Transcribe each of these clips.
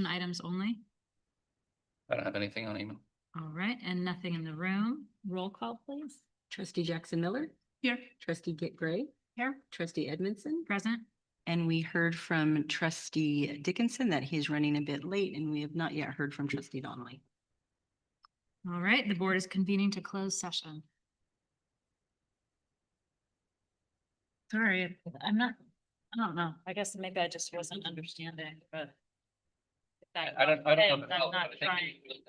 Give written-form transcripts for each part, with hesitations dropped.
items only. I don't have anything on email. All right, and nothing in the room. Roll call, please. Trustee Jackson Miller. Here. Trustee Get Gray. Here. Trustee Edmondson. Present. And we heard from trustee Dickinson that he's running a bit late, and we have not yet heard from trustee Donnelly. All right, the board is convening to close session. Sorry, I don't know. I guess maybe I just wasn't understanding, but. I don't know. I'm if it not helped, but I think trying. you-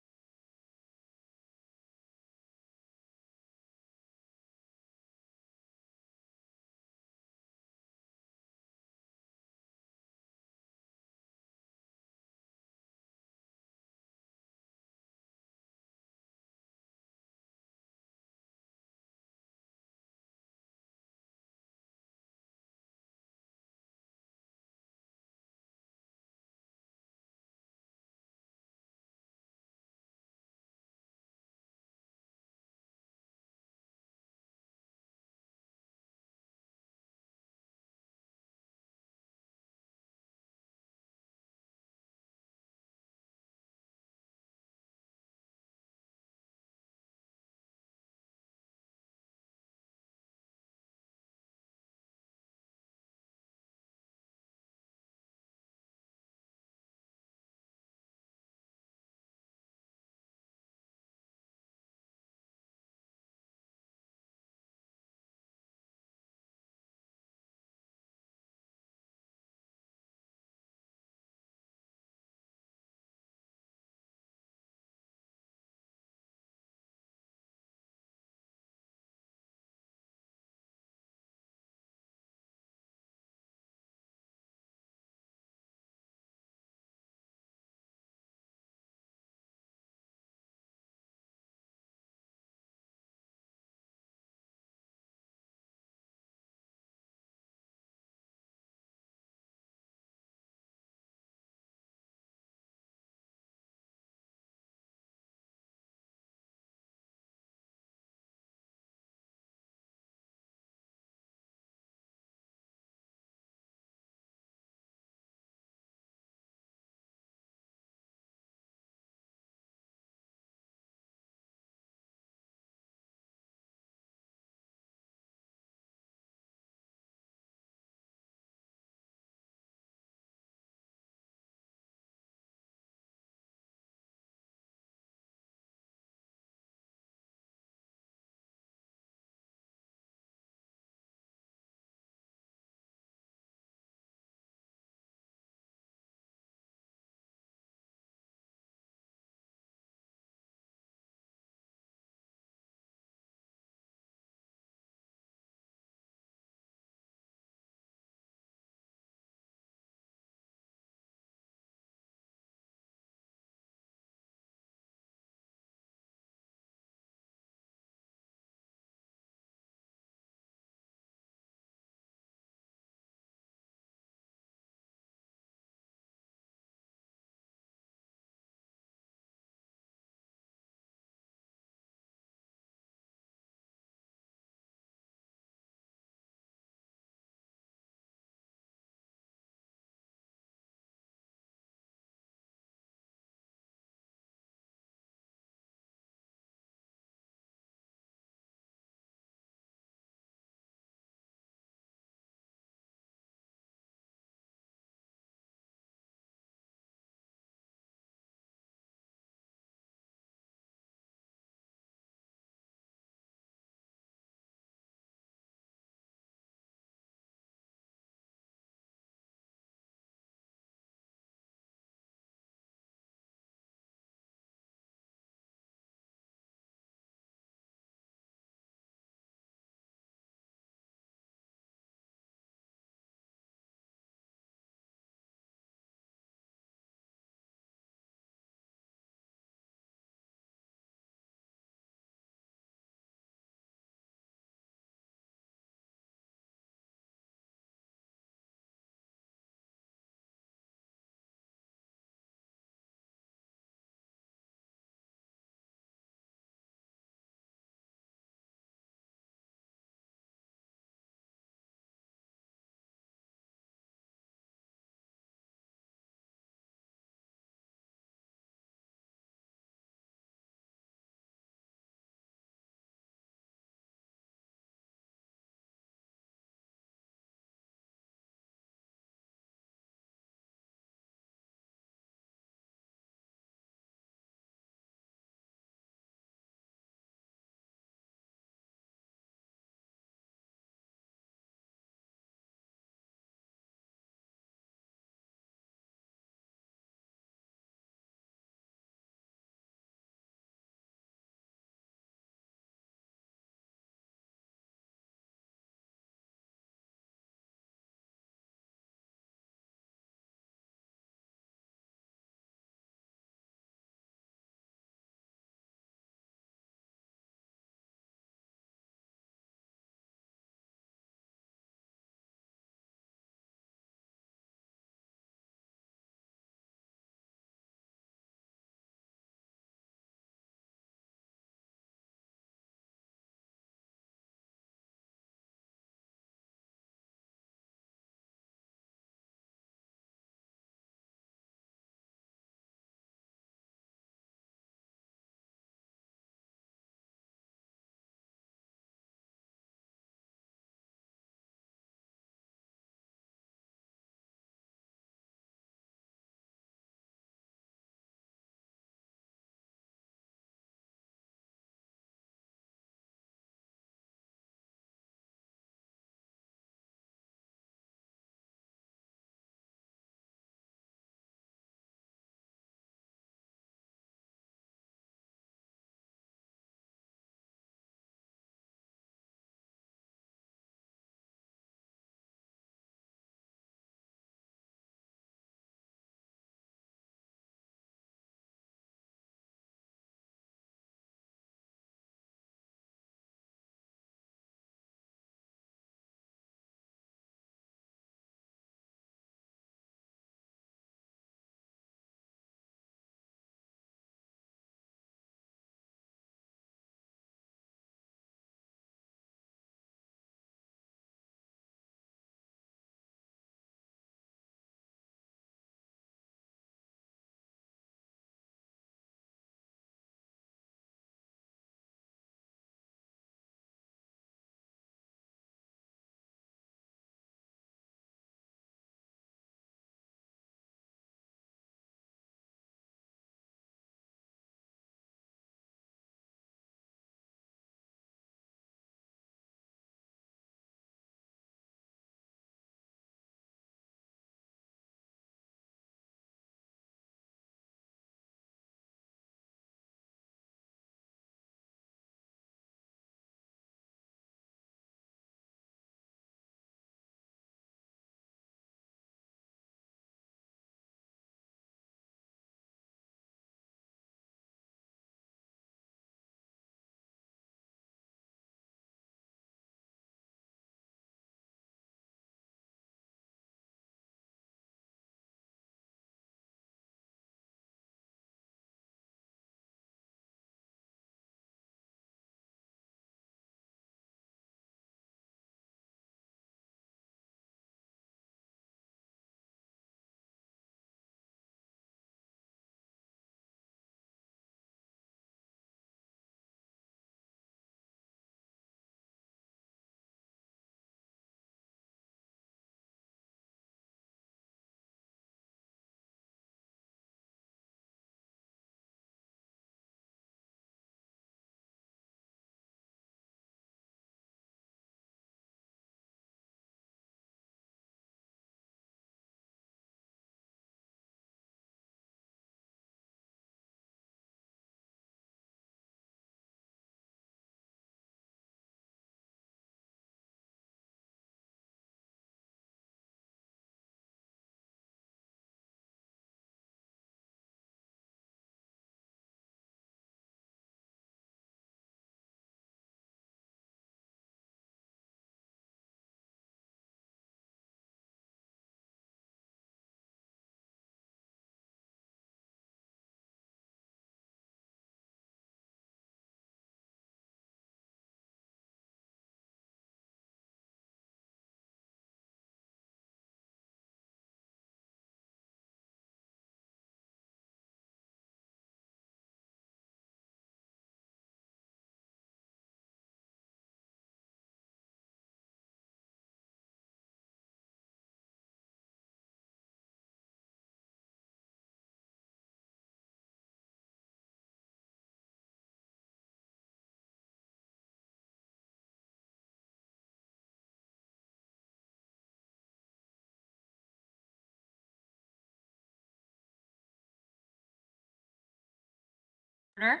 Order.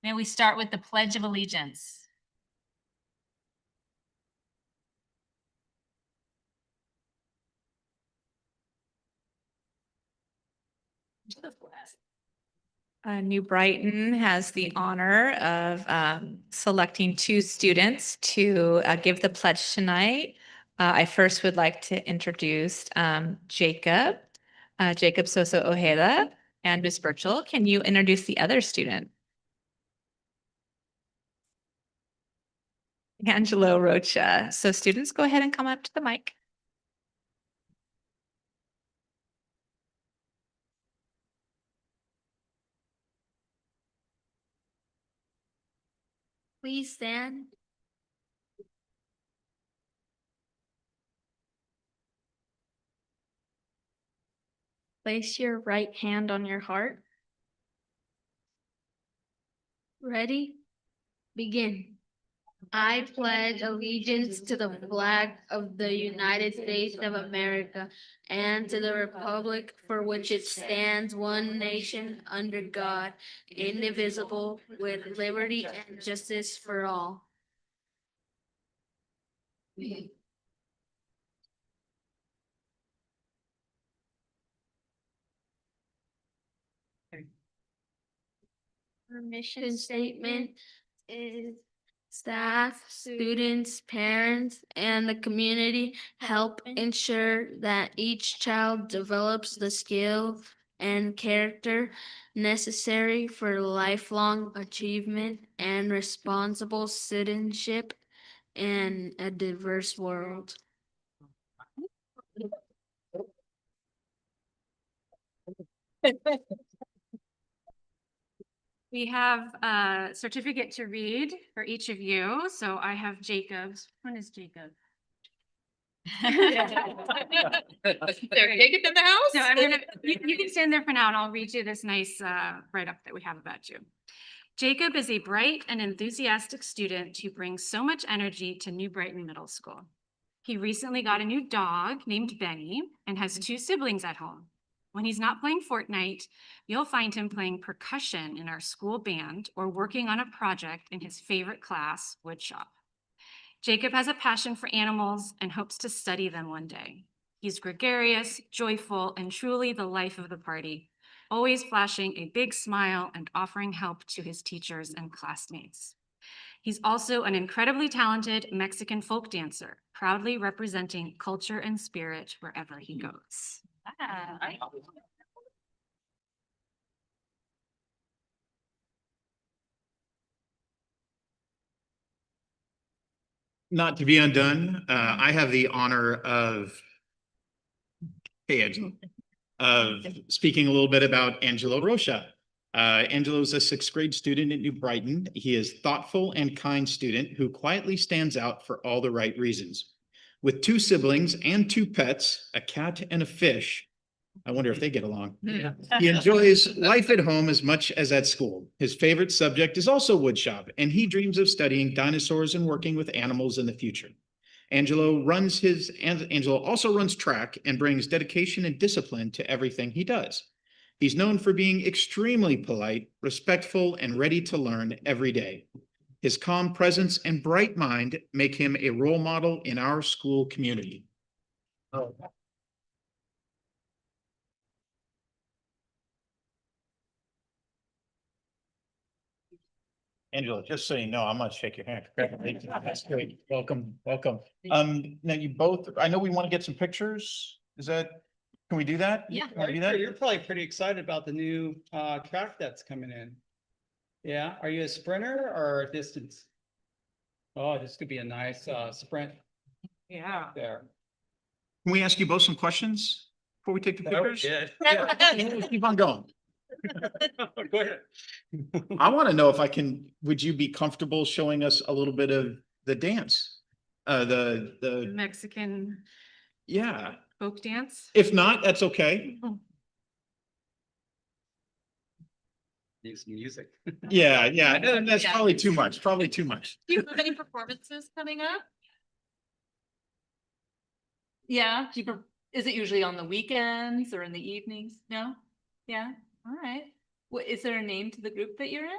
May we start with the Pledge of Allegiance? To the flag. New Brighton has the honor of selecting two students to give the pledge tonight. I first would like to introduce Jacob Soso Ojeda and Ms. Birchall. Can you introduce the other student? Angelo Rocha. So students, go ahead and come up to the mic. Please stand. Place your right hand on your heart. Ready? Begin. I pledge allegiance to the flag of the United States of America and to the republic for which it stands, one nation, under God, indivisible, with liberty and justice for all. Our mission statement is staff, students, parents, and the community help ensure that each child develops the skills and character necessary for lifelong achievement and responsible citizenship in a diverse world. We have a certificate to read for each of you. So I have Jacob's. When is Jacob? Jacob in the house? So you can stand there for now and I'll read you this nice write-up that we have about you. Jacob is a bright and enthusiastic student who brings so much energy to New Brighton Middle School. He recently got a new dog named Benny and has two siblings at home. When he's not playing Fortnite, you'll find him playing percussion in our school band or working on a project in his favorite class, woodshop. Jacob has a passion for animals and hopes to study them one day. He's gregarious, joyful, and truly the life of the party, always flashing a big smile and offering help to his teachers and classmates. He's also an incredibly talented Mexican folk dancer, proudly representing culture and spirit wherever he goes. Not to be undone, I have the honor of, hey, Angelo, of speaking a little bit about Angelo Rocha. Angelo is a sixth grade student at New Brighton. He is thoughtful and kind student who quietly stands out for all the right reasons. With two siblings and two pets, a cat and a fish, I wonder if they get along. Yeah. He enjoys life at home as much as at school. His favorite subject is also woodshop, and he dreams of studying dinosaurs and working with animals in the future. Angelo also runs track and brings dedication and discipline to everything he does. He's known for being extremely polite, respectful, and ready to learn every day. His calm presence and bright mind make him a role model in our school community. Angela, just so you know, I'm gonna shake your hand. That's great. Welcome, welcome. Now you both, I know we want to get some pictures. Can we do that? Yeah. Can we do that? You're probably pretty excited about the new track that's coming in. Yeah, are you a sprinter or a distance? Oh, this could be a nice sprint Yeah. there. Can we ask you both some questions before we take the pictures? Yeah. Keep on going. Go ahead. I want to know would you be comfortable showing us a little bit of the dance? The Mexican yeah. folk dance. If not, that's okay. Use music. Yeah, that's Yeah. probably too much, probably too much. Do you have any performances coming up? Yeah, is it usually on the weekends or in the evenings? No? Yeah, all right. Is there a name to the group that you're in?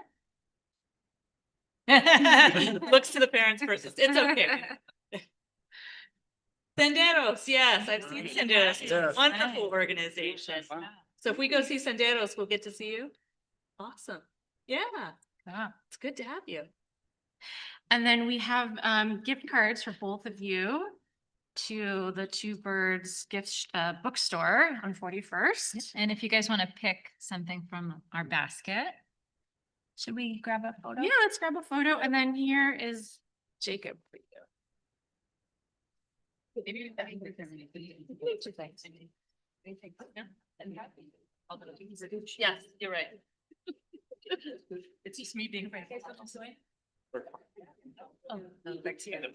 Looks to the parents first. It's okay. Senderos, yes, I've seen Senderos. It's a Yes. wonderful organization. Wow. So if we go see Senderos, we'll get to see you. Awesome. Yeah, it's good to have you. And then we have gift cards for both of you to the Two Birds bookstore on 41st. And if you guys want to pick something from our basket, should we grab a photo? Yeah, let's grab a photo. And then here is Jacob for you. Yes, you're right. It's just me being afraid. Oh, no, back to you. Can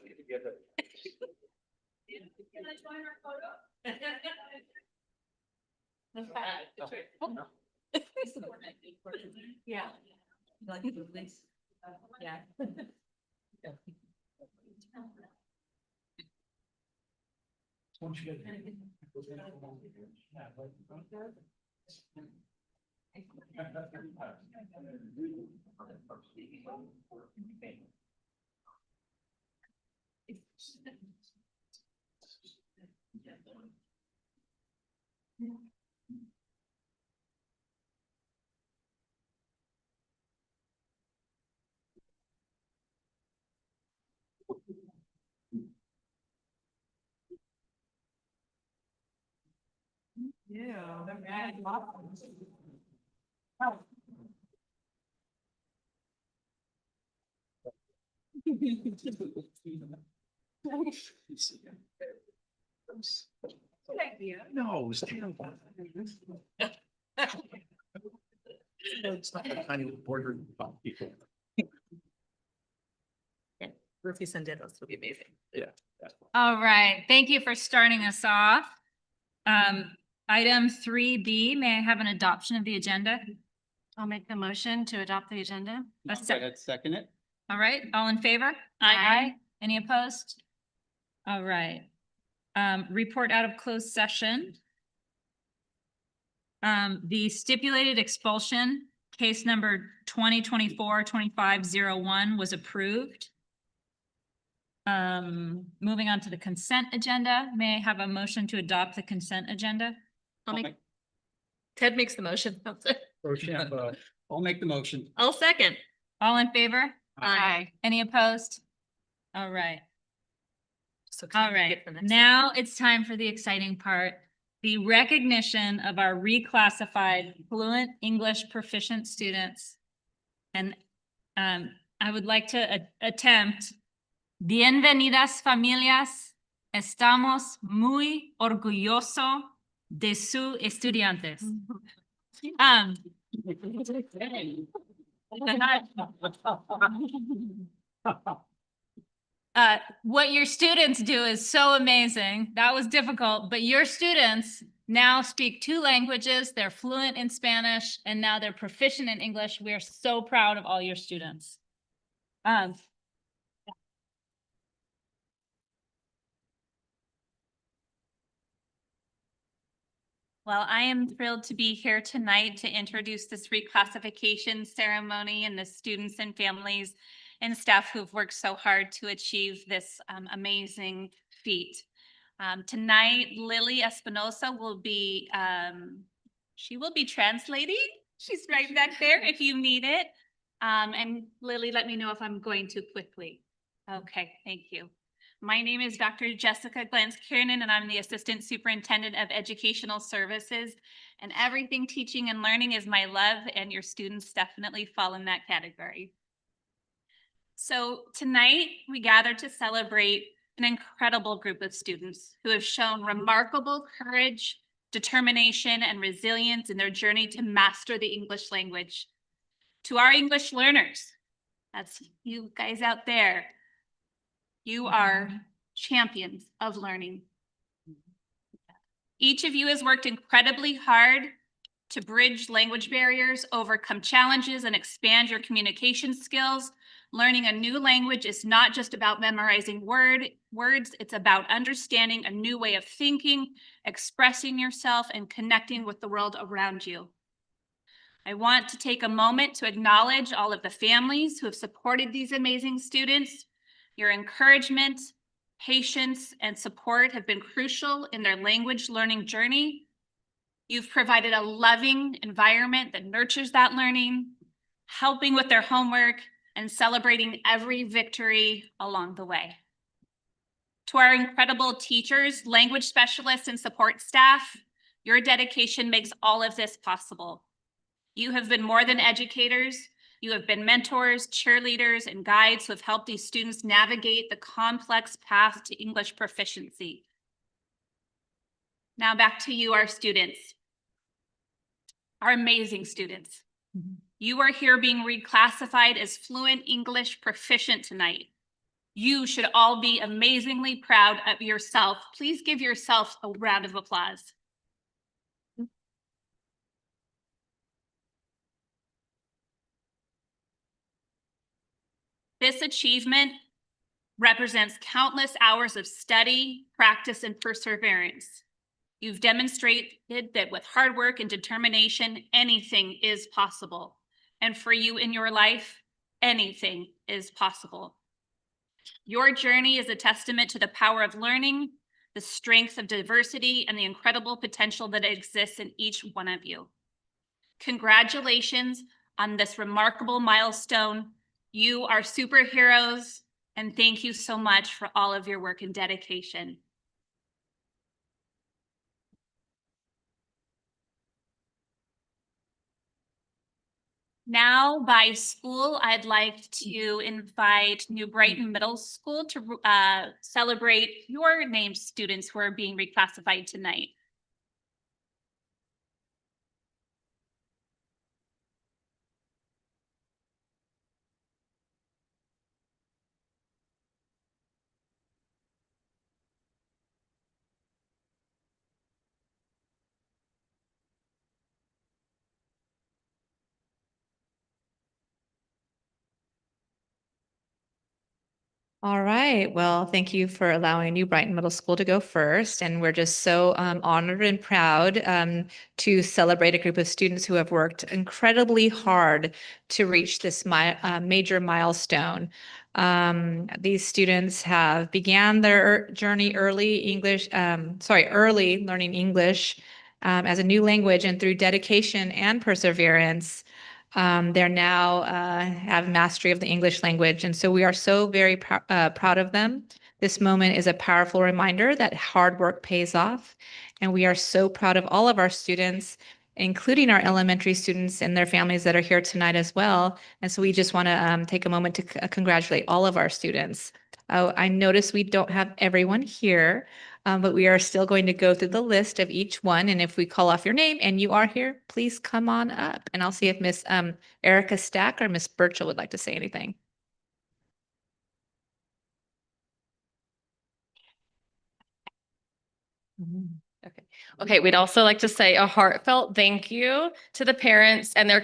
I join our photo? Yeah. Yeah. Yeah. No, it was terrible. It's not the kind of border people. Rufy Senderos will be amazing. All right, thank you for starting us off. Item 3B, may I have an adoption of the agenda? I'll make the motion to adopt the agenda. A sec- Second it. All right, all in favor? Aye. Any opposed? All right. Report out of closed session. The stipulated expulsion, case number 2024-2501 was approved. Moving on to the consent agenda, may I have a motion to adopt the consent agenda? Ted makes the motion. I'll make the motion. I'll second. All in favor? Aye. Any opposed? All right. So All right, now it's time for the exciting part, the recognition of our reclassified fluent English proficient students. And I would like to attempt. Bienvenidas familias, estamos muy orgullosos de sus estudiantes. What your students do is so amazing. That was difficult, but your students now speak 2 languages. They're fluent in Spanish and now they're proficient in English. We are so proud of all your students. Well, I am thrilled to be here tonight to introduce this reclassification ceremony and the students and families and staff who've worked so hard to achieve this amazing feat. Tonight, Lily Espinosa will be, she will be translating. She's right back there if you need it. And Lily, let me know if I'm going too quickly. Okay, thank you. My name is Dr. Jessica Glantz-Kiernan, and I'm the Assistant Superintendent of Educational Services. And everything teaching and learning is my love, and your students definitely fall in that category. So tonight, we gather to celebrate an incredible group of students who have shown remarkable courage, determination, and resilience in their journey to master the English language. To our English learners, that's you guys out there, you are champions of learning. Each of you has worked incredibly hard to bridge language barriers, overcome challenges, and expand your communication skills. Learning a new language is not just about memorizing words, it's about understanding a new way of thinking, expressing yourself, and connecting with the world around you. I want to take a moment to acknowledge all of the families who have supported these amazing students. Your encouragement, patience, and support have been crucial in their language learning journey. You've provided a loving environment that nurtures that learning, helping with their homework, and celebrating every victory along the way. To our incredible teachers, language specialists, and support staff, your dedication makes all of this possible. You have been more than educators. You have been mentors, cheerleaders, and guides who have helped these students navigate the complex path to English proficiency. Now back to you, our students, our amazing students. You are here being reclassified as fluent English proficient tonight. You should all be amazingly proud of yourself. Please give yourself a round of applause. This achievement represents countless hours of study, practice, and perseverance. You've demonstrated that with hard work and determination, anything is possible. And for you in your life, anything is possible. Your journey is a testament to the power of learning, the strength of diversity, and the incredible potential that exists in each one of you. Congratulations on this remarkable milestone. You are superheroes, and thank you so much for all of your work and dedication. Now, by school, I'd like to invite New Brighton Middle School to celebrate your named students who are being reclassified tonight. All right. Well, thank you for allowing New Brighton Middle School to go first. And we're just so honored and proud to celebrate a group of students who have worked incredibly hard to reach this major milestone. These students have began their journey early learning English as a new language, and through dedication and perseverance, they're now have mastery of the English language. And so we are so very proud of them. This moment is a powerful reminder that hard work pays off. And we are so proud of all of our students, including our elementary students and their families that are here tonight as well. And so we just want to take a moment to congratulate all of our students. I notice we don't have everyone here, but we are still going to go through the list of each one. And if we call off your name and you are here, please come on up. And I'll see if Miss Erica Stack or Miss Burchell would like to say anything. Okay. Okay, we'd also like to say a heartfelt thank you to the parents and your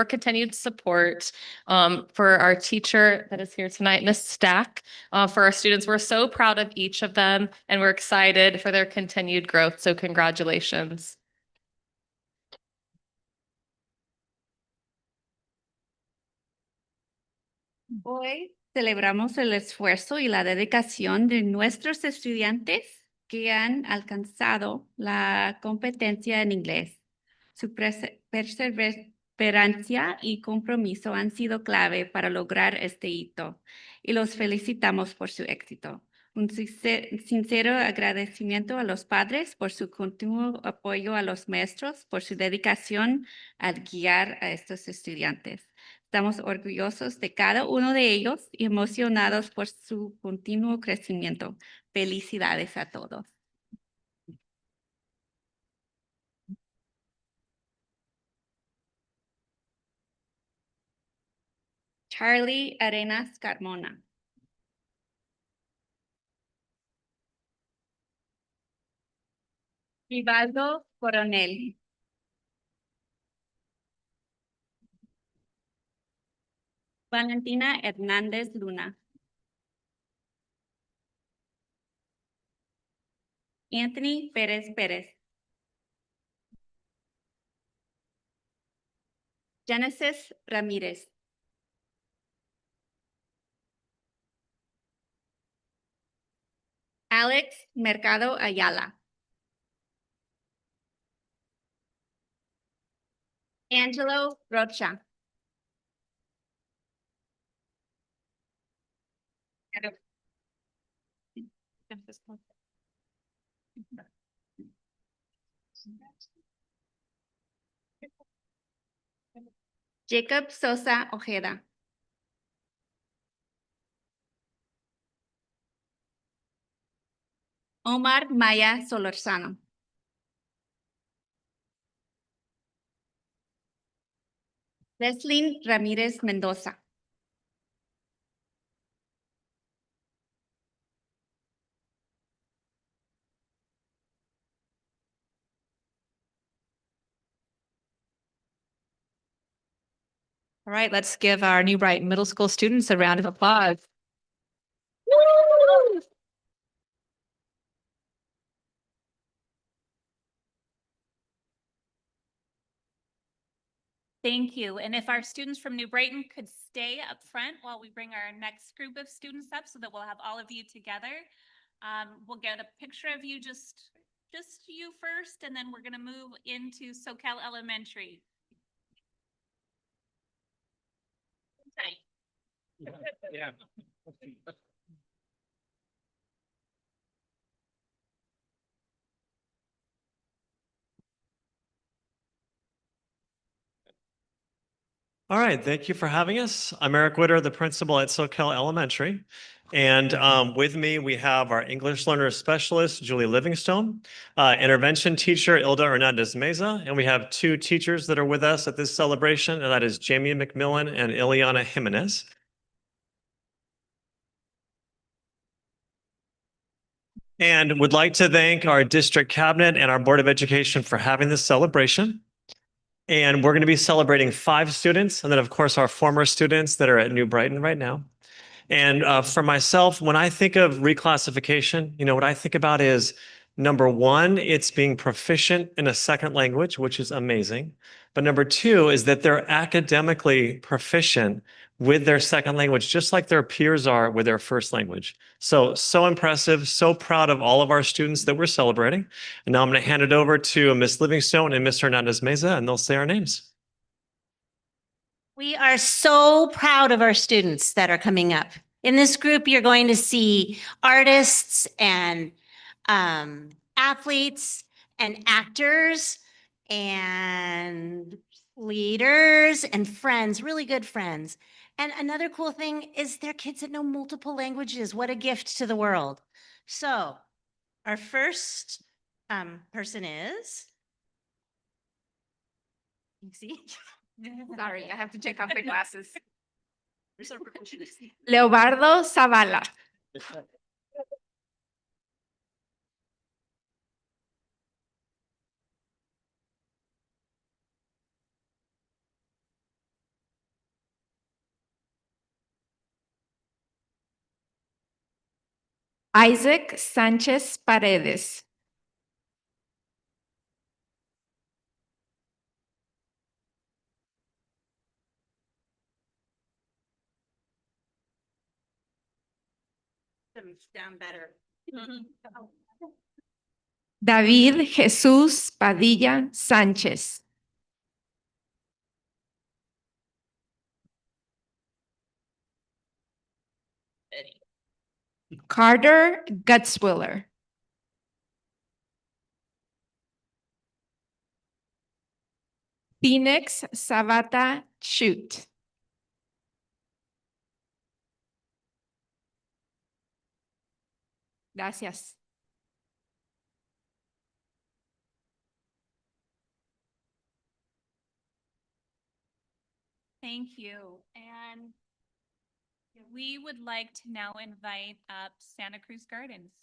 continued support for our teacher that is here tonight, Miss Stack, for our students. We're so proud of each of them and we're excited for their continued growth. So congratulations. Hoy celebramos el esfuerzo y la dedicación de nuestros estudiantes que han alcanzado la competencia en inglés. Su perseverancia y compromiso han sido clave para lograr este hito y los felicitamos por su éxito. Un sincero agradecimiento a los padres por su continuo apoyo, a los maestros por su dedicación al guiar a estos estudiantes. Estamos orgullosos de cada uno de ellos y emocionados por su continuo crecimiento. Felicidades a todos. Charlie Arenas Carmona. Rivaldo Coronel. Valentina Hernández Luna. Anthony Pérez Pérez. Genesis Ramirez. Alex Mercado Ayala. Angelo Rocha. Jacob Sosa Ojeda. Omar Maya Solorzano. Leslyn Ramírez Mendoza. All right, let's give our New Brighton Middle School students a round of applause. Thank you. And if our students from New Brighton could stay up front while we bring our next group of students up so that we'll have all of you together. We'll get a picture of you, just you first, and then we're going to move into SoCal Elementary. Yeah. All right, thank you for having us. I'm Eric Witter, the principal at SoCal Elementary. And with me, we have our English learner specialist, Julie Livingstone, intervention teacher, Ilda Hernandez Meza, and we have two teachers that are with us at this celebration, and that is Jamie McMillan and Ileana Jimenez. And would like to thank our district cabinet and our Board of Education for having this celebration. And we're going to be celebrating 5 students, and then of course our former students that are at New Brighton right now. And for myself, when I think of reclassification, what I think about is number 1, it's being proficient in a second language, which is amazing. But number 2 is that they're academically proficient with their second language, just like their peers are with their first language. So impressive, so proud of all of our students that we're celebrating. And now I'm going to hand it over to Ms. Livingstone and Mr. Hernandez Meza, and they'll say our names. We are so proud of our students that are coming up. In this group, you're going to see artists and athletes and actors and leaders and friends, really good friends. And another cool thing is they're kids that know multiple languages. What a gift to the world. So our first person is, you see? Sorry, I have to take off the glasses. Where's our percussionist? Leobardo Zavala. Isaac Sánchez Paredes. Down better. David Jesús Padilla Sánchez. Carter Gutzwiller. Phoenix Savata Chute. Gracias. Thank you. And we would like to now invite up Santa Cruz Gardens.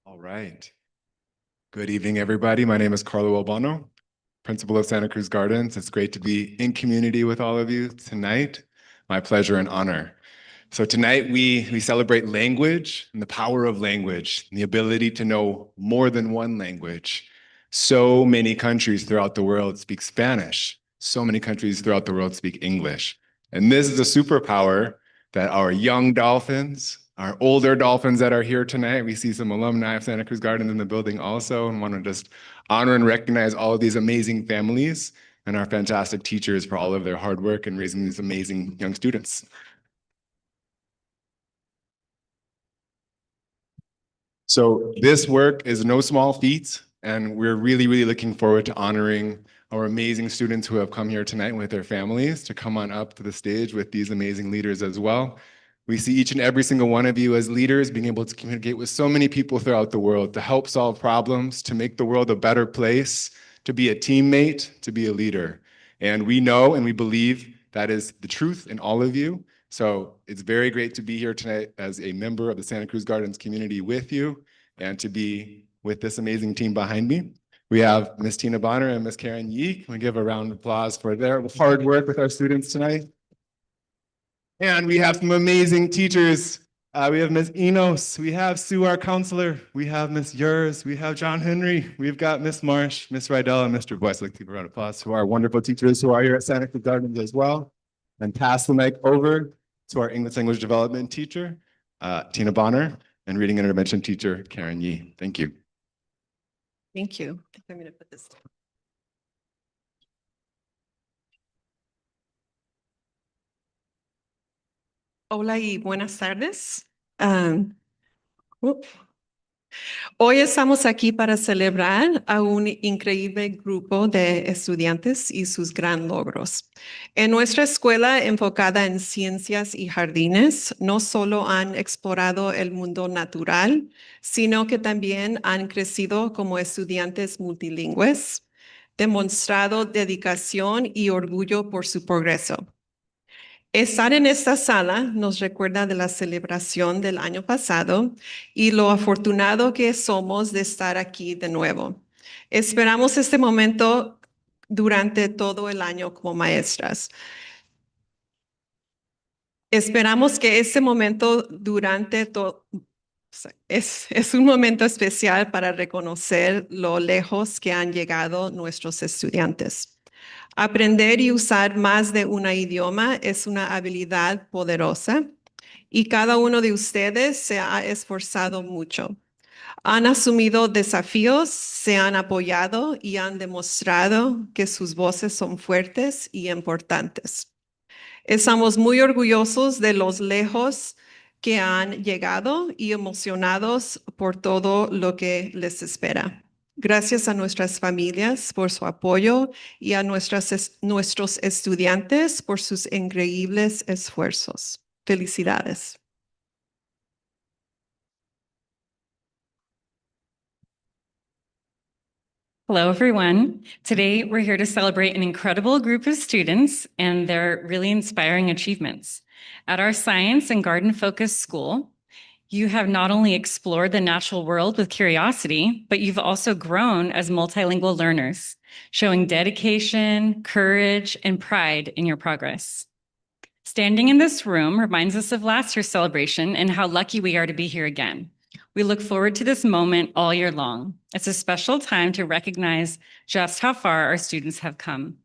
All right. Good evening, everybody. My name is Carlo Albano, principal of Santa Cruz Gardens. It's great to be in community with all of you tonight. My pleasure and honor. So tonight we celebrate language and the power of language and the ability to know more than one language. So many countries throughout the world speak Spanish. So many countries throughout the world speak English. And this is a superpower that our young dolphins, our older dolphins that are here tonight, we see some alumni of Santa Cruz Gardens in the building also, and want to just honor and recognize all of these amazing families and our fantastic teachers for all of their hard work in raising these amazing young students. So this work is no small feat, and we're really, really looking forward to honoring our amazing students who have come here tonight with their families to come on up to the stage with these amazing leaders as well. We see each and every single one of you as leaders being able to communicate with so many people throughout the world to help solve problems, to make the world a better place, to be a teammate, to be a leader. And we know and we believe that is the truth in all of you. So it's very great to be here tonight as a member of the Santa Cruz Gardens community with you and to be with this amazing team behind me. We have Ms. Tina Bonner and Ms. Karen Yee. Can we give a round of applause for their hard work with our students tonight? And we have some amazing teachers. We have Ms. Enos, we have Sue, our counselor, we have Ms. Yurs, we have John Henry, we've got Ms. Marsh, Ms. Rydell, and Mr. Boyce. I'd like to give a round of applause to our wonderful teachers who are here at Santa Cruz Gardens as well. And pass the mic over to our English language development teacher, Tina Bonner, and reading and intervention teacher, Karen Yee. Thank you. Thank you. I'm going to put this down. Hola y buenas tardes. Hoy estamos aquí para celebrar a un increíble grupo de estudiantes y sus gran logros. En nuestra escuela enfocada en ciencias y jardines, no solo han explorado el mundo natural, sino que también han crecido como estudiantes multilingües, demostrado dedicación y orgullo por su progreso. Estar en esta sala nos recuerda de la celebración del año pasado y lo afortunado que somos de estar aquí de nuevo. Esperamos este momento durante todo el año como maestras. Esperamos que este momento durante todo es un momento especial para reconocer lo lejos que han llegado nuestros estudiantes. Aprender y usar más de un idioma es una habilidad poderosa y cada uno de ustedes se ha esforzado mucho. Han asumido desafíos, se han apoyado y han demostrado que sus voces son fuertes y importantes. Estamos muy orgullosos de los lejos que han llegado y emocionados por todo lo que les espera. Gracias a nuestras familias por su apoyo y a nuestros estudiantes por sus increíbles esfuerzos. Felicidades. Hello, everyone. Today, we're here to celebrate an incredible group of students and their really inspiring achievements. At our science and garden-focused school, you have not only explored the natural world with curiosity, but you've also grown as multilingual learners, showing dedication, courage, and pride in your progress. Standing in this room reminds us of last year's celebration and how lucky we are to be here again. We look forward to this moment all year long. It's a special time to recognize just how far our students have come.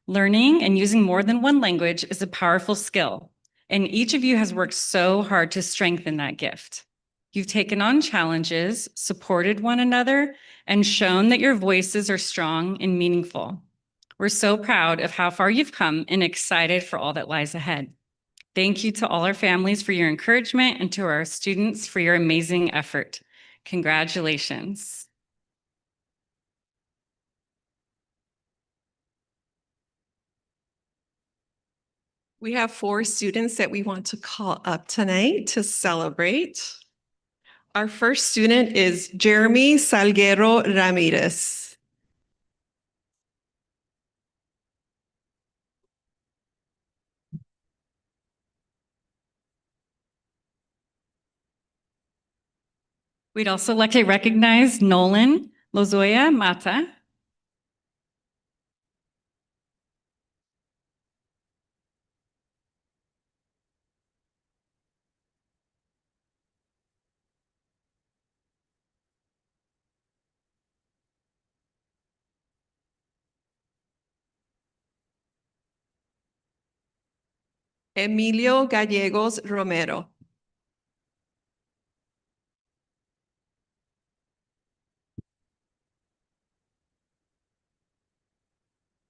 Learning and using more than one language is a powerful skill, and each of you has worked so hard to strengthen that gift. You've taken on challenges, supported one another, and shown that your voices are strong and meaningful. We're so proud of how far you've come and excited for all that lies ahead. Thank you to all our families for your encouragement and to our students for your amazing effort. Congratulations. We have 4 students that we want to call up tonight to celebrate. Our first student is Jeremy Salguero Ramirez. We'd also like to recognize Nolan Lozoya Mata. Emilio Gallegos Romero.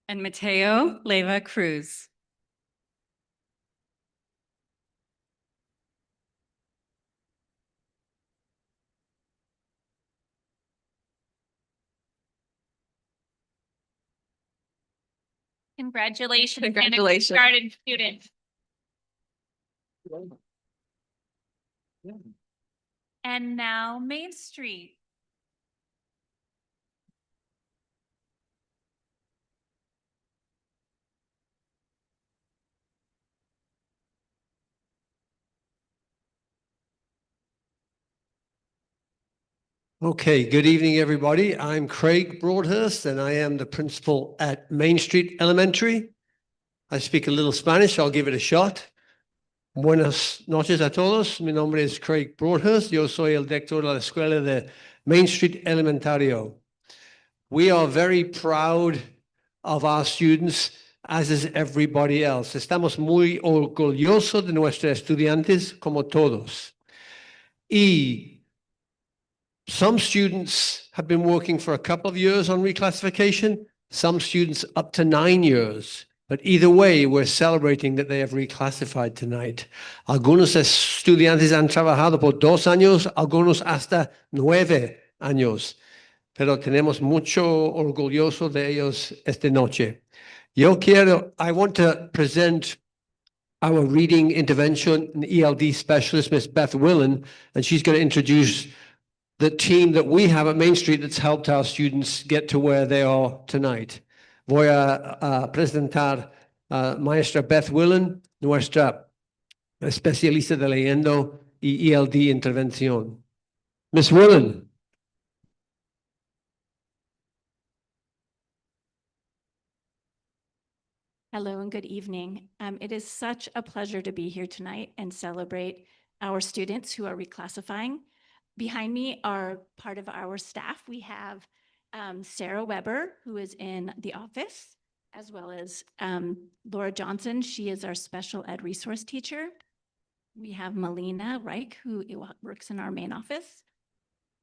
And Mateo Leva Cruz. Congratulations. Congratulations. Kindergarten student. And now Main Street. Okay, good evening, everybody. I'm Craig Broadhurst, and I am the principal at Main Street Elementary. I speak a little Spanish, so I'll give it a shot. Buenas noches a todos. Mi nombre es Craig Broadhurst. Yo soy el director de la escuela de Main Street Elementario. We are very proud of our students, as is everybody else. Estamos muy orgullosos de nuestros estudiantes, como todos. Y some students have been working for a couple of years on reclassification, some students up to 9 years. But either way, we're celebrating that they have reclassified tonight. Algunos estudiantes han trabajado por 2 años, algunos hasta 9 años. Pero tenemos mucho orgulloso de ellos esta noche. I want to present our reading intervention and ELD specialist, Miss Beth Willen, and she's going to introduce the team that we have at Main Street that's helped our students get to where they are tonight. Voy a presentar a maestra Beth Willen, nuestra especialista de leyendo y ELD intervención. Miss Willen. Hello and good evening. It is such a pleasure to be here tonight and celebrate our students who are reclassifying. Behind me are part of our staff. We have Sarah Weber, who is in the office, as well as Laura Johnson. She is our special ed resource teacher. We have Melina Reich, who works in our main office.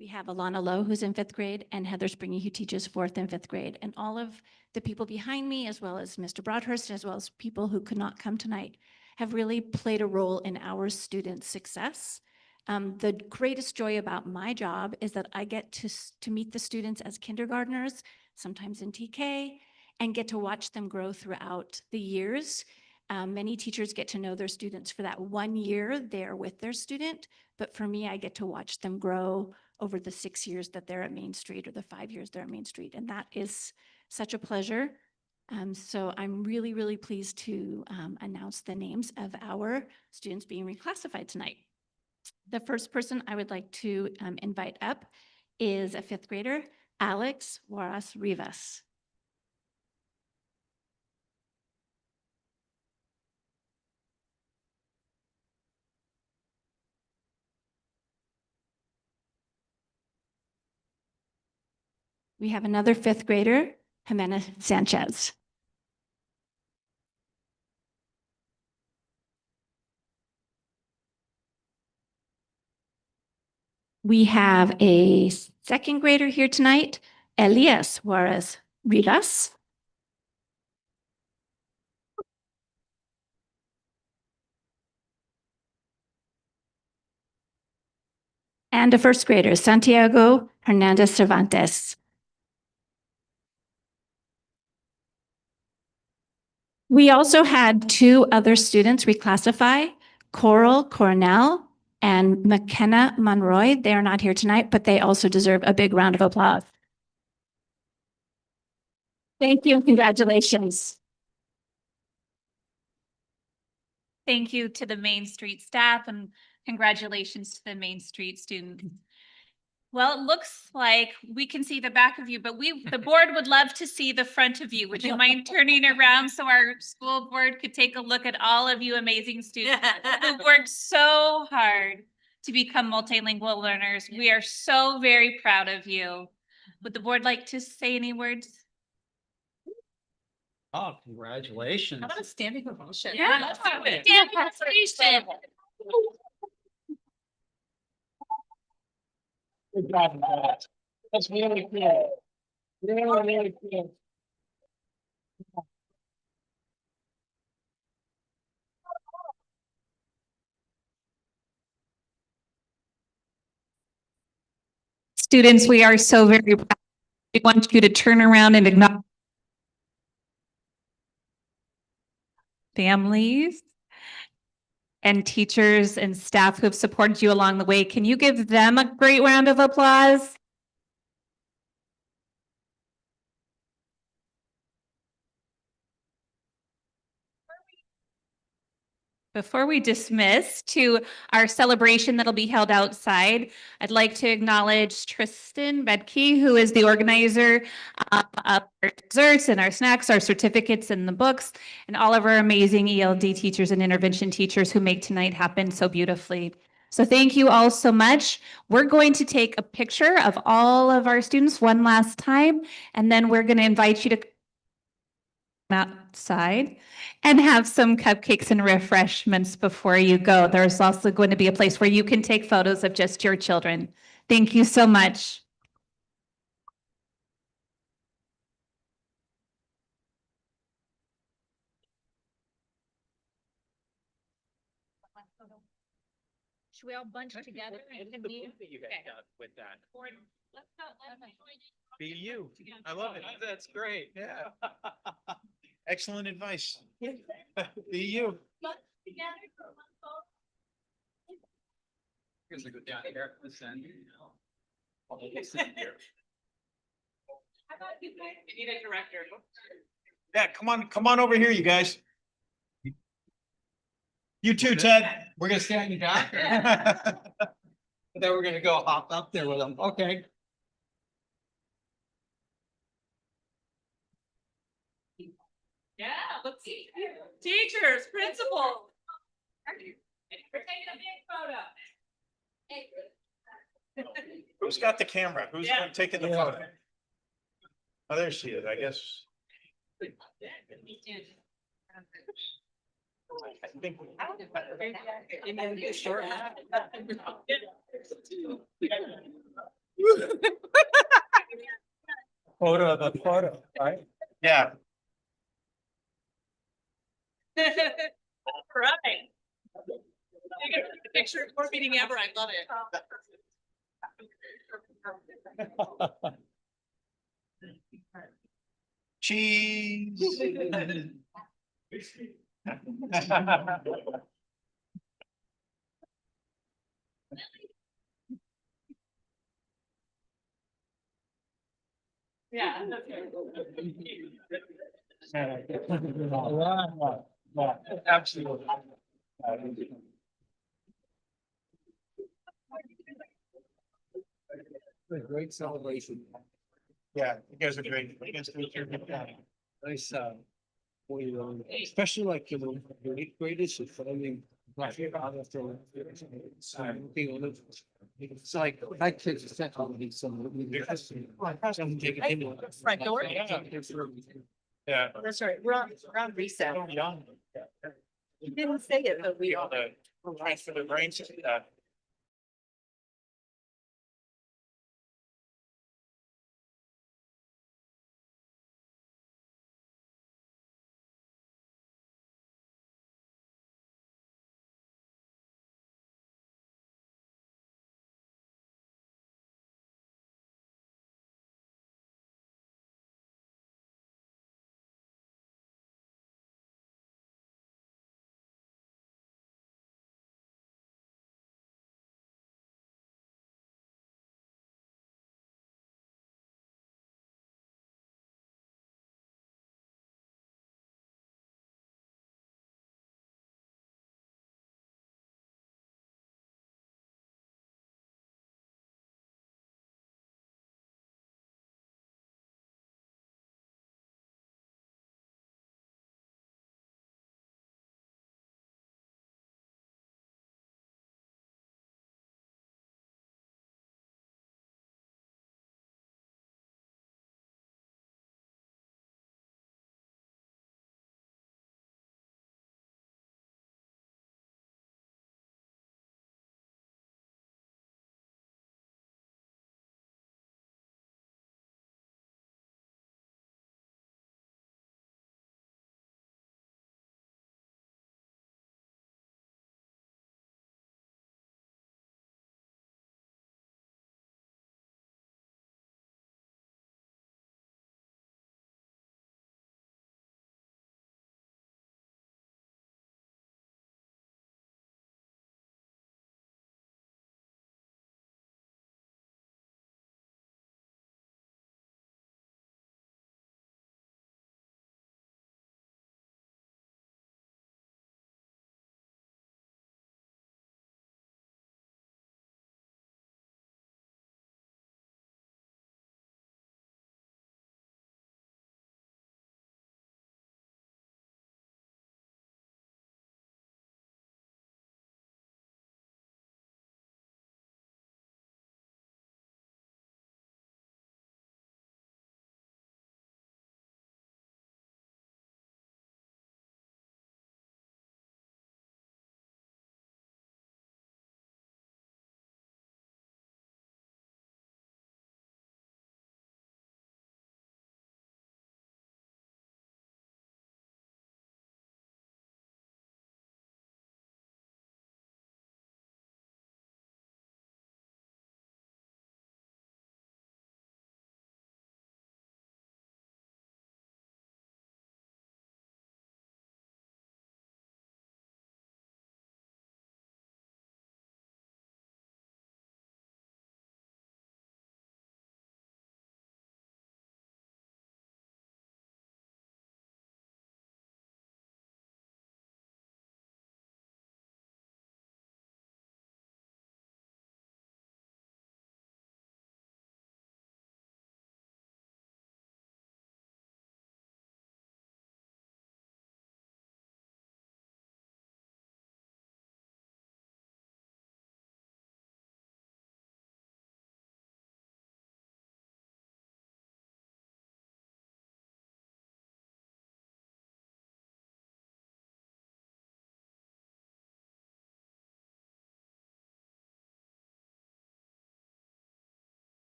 We have Alana Lowe, who's in 5th grade, and Heather Springy, who teaches 4th and 5th grade. And all of the people behind me, as well as Mr. Broadhurst, as well as people who could not come tonight, have really played a role in our students' success. The greatest joy about my job is that I get to meet the students as kindergartners, sometimes in TK, and get to watch them grow throughout the years. Many teachers get to know their students for that 1 year they're with their student, but for me, I get to watch them grow over the 6 years that they're at Main Street or the 5 years they're at Main Street. And that is such a pleasure. So I'm really, really pleased to announce the names of our students being reclassified tonight. The first person I would like to invite up is a 5th grader, Alex Juarez Rivas. We have another 5th grader, Jimena Sanchez. We have a 2nd grader here tonight, Elias Juarez Rivas. And a 1st grader, Santiago Hernandez Cervantes. We also had 2 other students reclassify, Coral Cornell and McKenna Monroy. They are not here tonight, but they also deserve a big round of applause. Thank you and congratulations. Thank you to the Main Street staff and congratulations to the Main Street students. Well, it looks like we can see the back of you, but the board would love to see the front of you. Would you mind turning around so our school board could take a look at all of you amazing students who worked so hard to become multilingual learners? We are so very proud of you. Would the board like to say any words? Oh, congratulations. How about a standing ovation? Yeah, Let's do it. Standing ovation. Good job, guys. That's really cool. Really cool. Students, we are so very proud. We want you to turn around and acknowledge families and teachers and staff who have supported you along the way. Can you give them a great round of applause? Before we dismiss to our celebration that'll be held outside, I'd like to acknowledge Tristan Bedke, who is the organizer of our desserts and our snacks, our certificates and the books, and all of our amazing ELD teachers and intervention teachers who make tonight happen so beautifully. So thank you all so much. We're going to take a picture of all of our students one last time, and then we're going to invite you to outside and have some cupcakes and refreshments before you go. There's also going to be a place where you can take photos of just your children. Thank you so much. Should we all bunch together? You guys got with that. Be you. I love it. That's great. Yeah. Excellent advice. Be you. Here's a go down here. Listen. You need a director. Yeah, come on over here, you guys. You too, Ted. We're gonna stand you down. Then we're gonna go hop up there with them. Okay. Yeah, let's see. Teachers, principals. We're taking a big photo. Who's got the camera? Who's Yeah. taking the photo? Oh, there she is, I guess. I think. Photo of the photo, right? Yeah. Right. Picture board meeting ever. I love it. Cheese. Yeah. Absolutely. Great celebration. Yeah, you guys are great. You guys do a good job. Nice, especially like, the eighth graders, it's, I mean, it's like, my kids are set on these, some. Front door. Yeah. That's right. We're on reset. Young. You didn't say it, but we are. For the brains,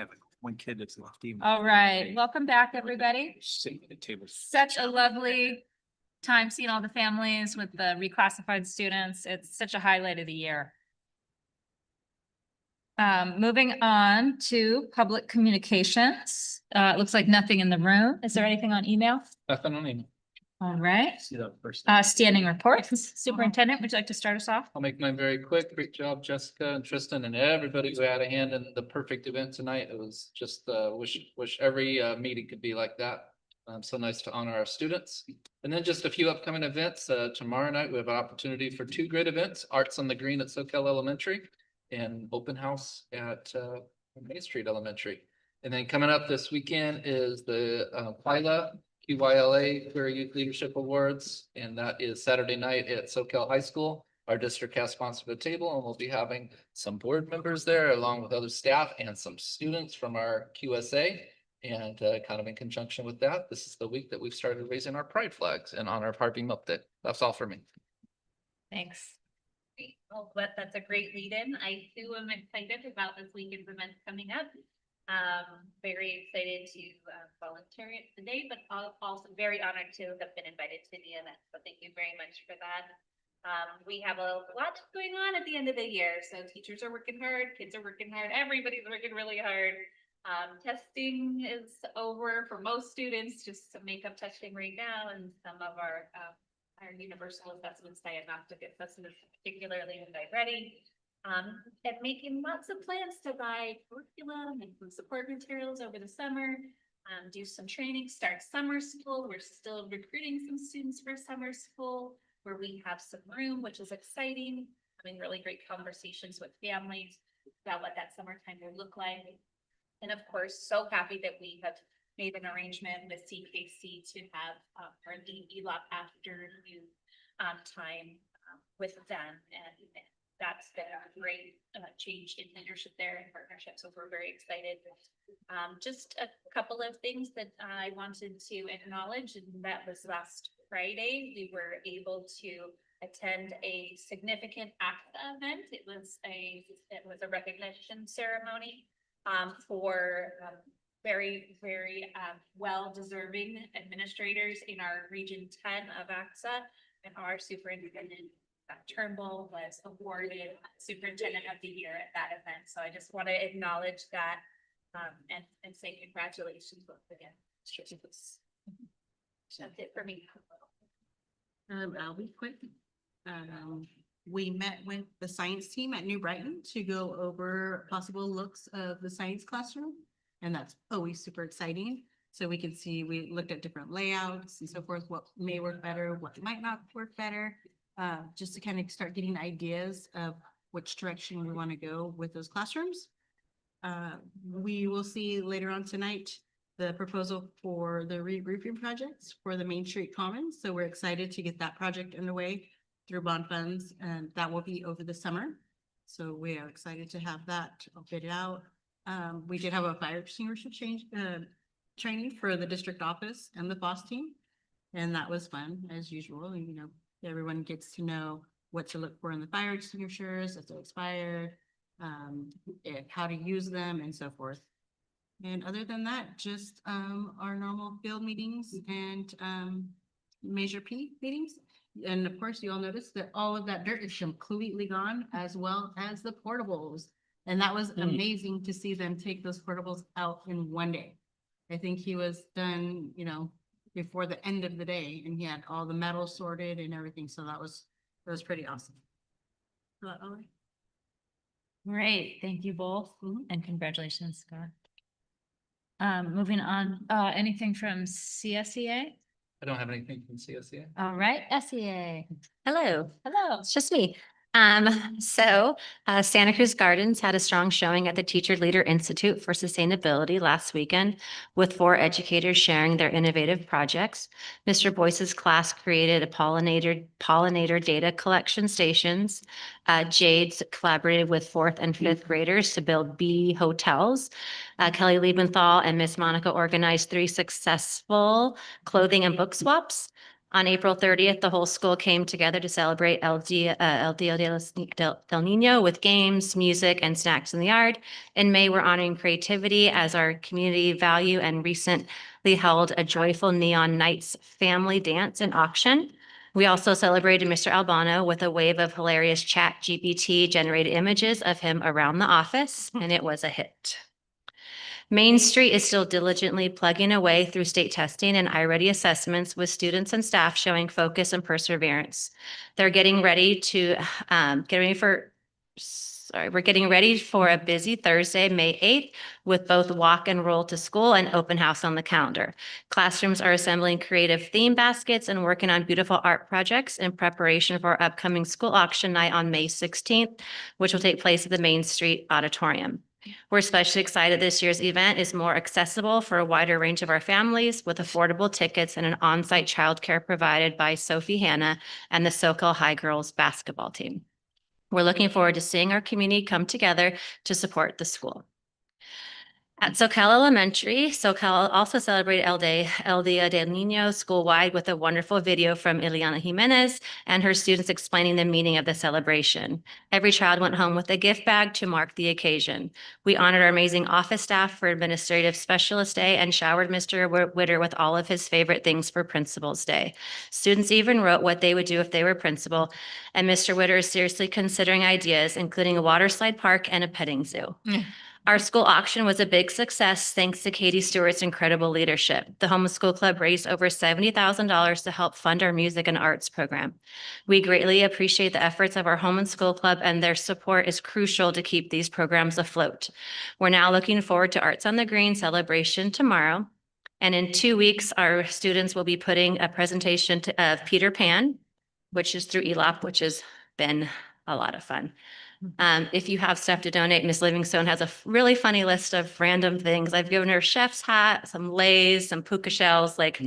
have one kid that's left. All right, welcome back, everybody. Sitting at the table. Such a lovely time seeing all the families with the reclassified students. It's such a highlight of the year. Moving on to public communications. It looks like nothing in the room. Is there anything on email? Nothing on email. All right. See that first. Standing reports. Superintendent, would you like to start us off? I'll make mine very quick. Great job, Jessica and Tristan and everybody who had a hand in the perfect event tonight. It was just wish every meeting could be like that. So nice to honor our students. And then just a few upcoming events. Tomorrow night, we have an opportunity for two great events, Arts on the Green at SoCal Elementary and Open House at Main Street Elementary. And then coming up this weekend is the QYLA Queer Youth Leadership Awards, and that is Saturday night at SoCal High School. Our district has sponsored a table, and we'll be having some board members there along with other staff and some students from our QSA. And kind of in conjunction with that, this is the week that we've started raising our pride flags in honor of Harvey Milk Day. That's all for me. Thanks. Well, that's a great lead-in. I too am excited about this weekend's event coming up. Very excited to volunteer it today, but also very honored to have been invited to the event. So thank you very much for that. We have a lot going on at the end of the year. So teachers are working hard, kids are working hard, everybody's working really hard. Testing is over for most students, just some makeup testing right now, and some of our universal assessments, diagnostic assessments, particularly in ready. And making lots of plans to buy curriculum and some support materials over the summer, do some training, start summer school. We're still recruiting some students for summer school where we have some room, which is exciting. Having really great conversations with families about what that summertime will look like. And of course, so happy that we have made an arrangement with CKC to have our ELOP afternoon time with them. And that's been a great change in leadership there and partnership. So we're very excited. Just a couple of things that I wanted to acknowledge, and that was last Friday. We were able to attend a significant ACTA event. It was a recognition ceremony for very well-deserving administrators in our Region 10 of AXA, and our superintendent Turnbull was awarded Superintendent of the Year at that event. So I just want to acknowledge that and say congratulations once again. That's it for me. I'll be quick. We met with the science team at New Brighton to go over possible looks of the science classroom. And that's always super exciting. So we can see, we looked at different layouts and so forth, what may work better, what might not work better, just to kind of start getting ideas of which direction we want to go with those classrooms. We will see later on tonight the proposal for the re-roofing projects for the Main Street Commons. So we're excited to get that project underway through bond funds, and that will be over the summer. So we are excited to have that bid out. We did have a fire extinguisher training for the district office and the FOSS team. And that was fun as usual. And, you know, everyone gets to know what to look for in the fire extinguishers, if they're expired, how to use them and so forth. And other than that, just our normal field meetings and Measure P meetings. And of course, you all noticed that all of that dirt is completely gone, as well as the portables. And that was amazing to see them take those portables out in one day. I think he was done, you know, before the end of the day, and he had all the metal sorted and everything. So that was pretty awesome. Great, thank you both, and congratulations, Scott. Moving on, anything from CSEA? I don't have anything from CSEA. All right, SEA. Hello, Hello. it's just me. Santa Cruz Gardens had a strong showing at the Teacher Leader Institute for Sustainability last weekend with 4 educators sharing their innovative projects. Mr. Boyce's class created a pollinator data collection stations. Jade's collaborated with 4th and 5th graders to build bee hotels. Kelly Liebenthal and Miss Monica organized 3 successful clothing and book swaps. On April 30th, the whole school came together to celebrate El Dia del Niño with games, music, and snacks in the yard. In May, we're honoring creativity as our community value and recently held a joyful Neon Nights family dance and auction. We also celebrated Mr. Albano with a wave of hilarious chat GPT generated images of him around the office, and it was a hit. Main Street is still diligently plugging away through state testing and iReady assessments with students and staff showing focus and perseverance. They're getting ready to we're getting ready for a busy Thursday, May 8th, with both walk and roll to school and open house on the calendar. Classrooms are assembling creative theme baskets and working on beautiful art projects in preparation for our upcoming school auction night on May 16th, which will take place at the Main Street Auditorium. We're especially excited this year's event is more accessible for a wider range of our families with affordable tickets and an on-site childcare provided by Sophie Hanna and the SoCal High Girls basketball team. We're looking forward to seeing our community come together to support the school. At SoCal Elementary, SoCal also celebrated El Dia del Niño school-wide with a wonderful video from Ileana Jimenez and her students explaining the meaning of the celebration. Every child went home with a gift bag to mark the occasion. We honored our amazing office staff for Administrative Specialist Day and showered Mr. Witter with all of his favorite things for Principal's Day. Students even wrote what they would do if they were principal, and Mr. Witter is seriously considering ideas, including a water slide park and a petting zoo. Our school auction was a big success thanks to Katie Stewart's incredible leadership. The Homeschool Club raised over $70,000 to help fund our music and arts program. We greatly appreciate the efforts of our Home and School Club, and their support is crucial to keep these programs afloat. We're now looking forward to Arts on the Green celebration tomorrow. And in 2 weeks, our students will be putting a presentation of Peter Pan, which is through ELOP, which has been a lot of fun. If you have stuff to donate, Miss Livingstone has a really funny list of random things. I've given her a chef's hat, some Lays, some puka shells, like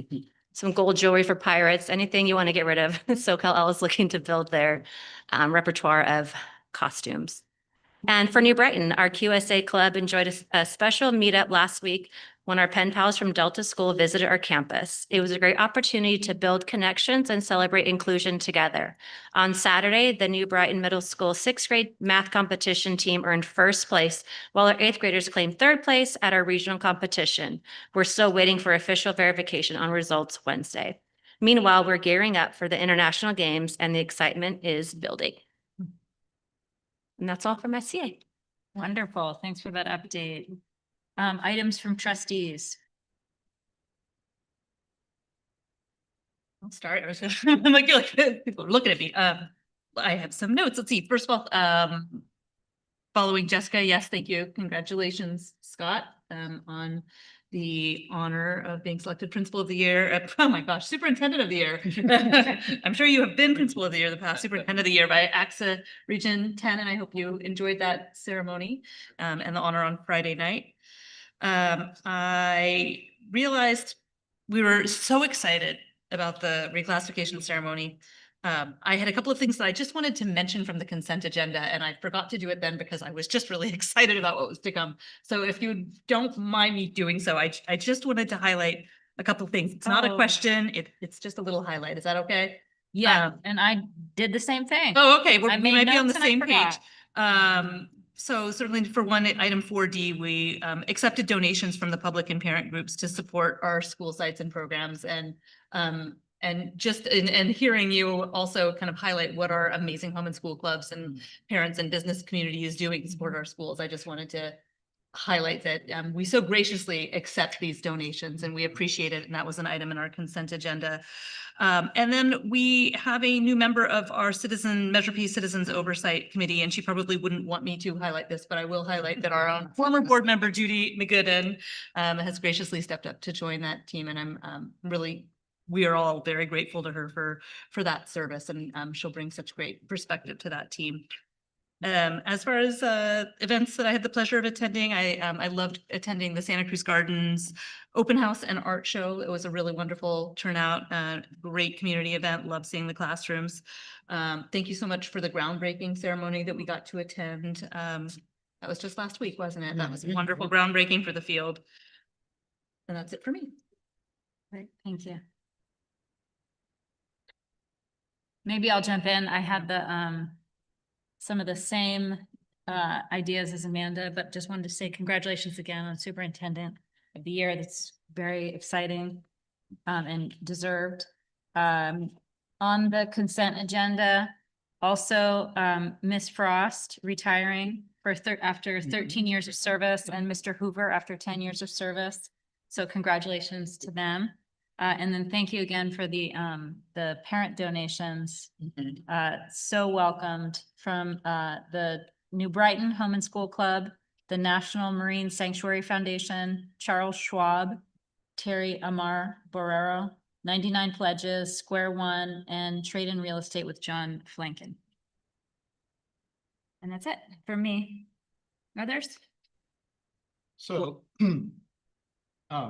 some gold jewelry for pirates, anything you want to get rid of. SoCal is looking to build their repertoire of costumes. And for New Brighton, our QSA club enjoyed a special meetup last week when our pen pals from Delta School visited our campus. It was a great opportunity to build connections and celebrate inclusion together. On Saturday, the New Brighton Middle School 6th grade math competition team earned first place, while our 8th graders claimed 3rd place at our regional competition. We're still waiting for official verification on results Wednesday. Meanwhile, we're gearing up for the international games and the excitement is building. And that's all from SCA. Wonderful. Thanks for that update. Items from trustees. I'll start. I'm like, people are looking at me. I have some notes. Let's see. First of all, following Jessica, yes, thank you. Congratulations, Scott, on the honor of being selected Principal of the Year. Oh my gosh, Superintendent of the Year. I'm sure you have been Principal of the Year the past, Superintendent of the Year by AXA Region 10, and I hope you enjoyed that ceremony and the honor on Friday night. I realized we were so excited about the reclassification ceremony. I had a couple of things that I just wanted to mention from the consent agenda, and I forgot to do it then because I was just really excited about what was to come. So if you don't mind me doing so, I just wanted to highlight a couple of things. It's not a question, it's just a little highlight. Is that okay? Yeah, and I did the same thing. Oh, okay, we I made might be on the notes and I same page. forgot. So certainly for one, item 4D, we accepted donations from the public and parent groups to support our school sites and programs, and just and hearing you also kind of highlight what our amazing home and school clubs and parents and business community is doing to support our schools. I just wanted to highlight that we so graciously accept these donations and we appreciate it. And that was an item in our consent agenda. And then we have a new member of our Measure P Citizens Oversight Committee, and she probably wouldn't want me to highlight this, but I will highlight that our own former board member, Judy McGooden, has graciously stepped up to join that team. And I'm we are all very grateful to her for that service, and she'll bring such great perspective to that team. As far as events that I had the pleasure of attending, I loved attending the Santa Cruz Gardens open house and art show. It was a really wonderful turnout, great community event. Love seeing the classrooms. Thank you so much for the groundbreaking ceremony that we got to attend. That was just last week, wasn't it? That was wonderful groundbreaking for the field. And that's it for me. Great, thank you. Maybe I'll jump in. I had some of the same ideas as Amanda, but just wanted to say congratulations again on Superintendent of the Year. That's very exciting and deserved. On the consent agenda, also Miss Frost retiring for after 13 years of service, and Mr. Hoover after 10 years of service. So congratulations to them. And then thank you again for the parent donations. So welcomed from the New Brighton Home and School Club, the National Marine Sanctuary Foundation, Charles Schwab, Terry Amar Borrero, 99 Pledges, Square One, and Trade in Real Estate with John Flanken. And that's it for me. Others? So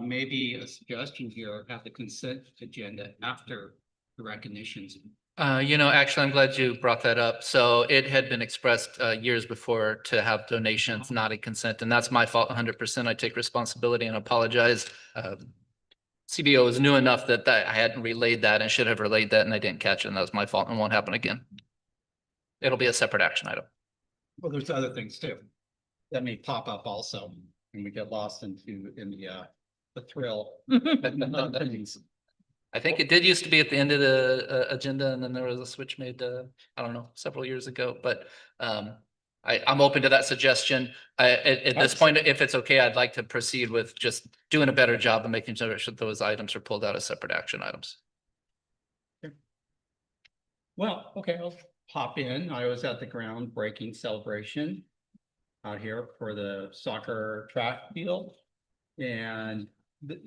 maybe a suggestion here, have the consent agenda after the recognitions. Actually, I'm glad you brought that up. So it had been expressed years before to have donations, not a consent, and that's my fault 100%. I take responsibility and apologize. CBO is new enough that I hadn't relayed that and should have relayed that, and I didn't catch it, and that was my fault and won't happen again. It'll be a separate action item. Well, there's other things too that may pop up also, and we get lost in the thrill. I think it did used to be at the end of the agenda, and then there was a switch made, I don't know, several years ago, but I'm open to that suggestion. At this point, if it's okay, I'd like to proceed with just doing a better job of making sure that those items are pulled out as separate action items. Well, okay, I'll hop in. I was at the groundbreaking celebration out here for the soccer track field. And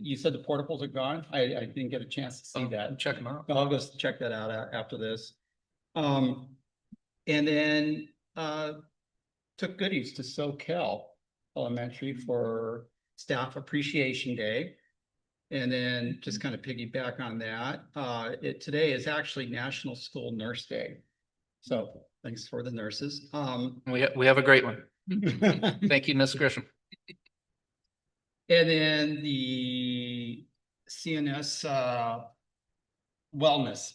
you said the portables are gone? I didn't get a chance to see that. Check them out. I'll go check that out after this. And then took goodies to Soquel Elementary for Staff Appreciation Day. And then just kind of piggyback on that, today is actually National School Nurse Day. So thanks for the nurses. We have a great one. Thank you, Ms. Grisham. And then the CNS Wellness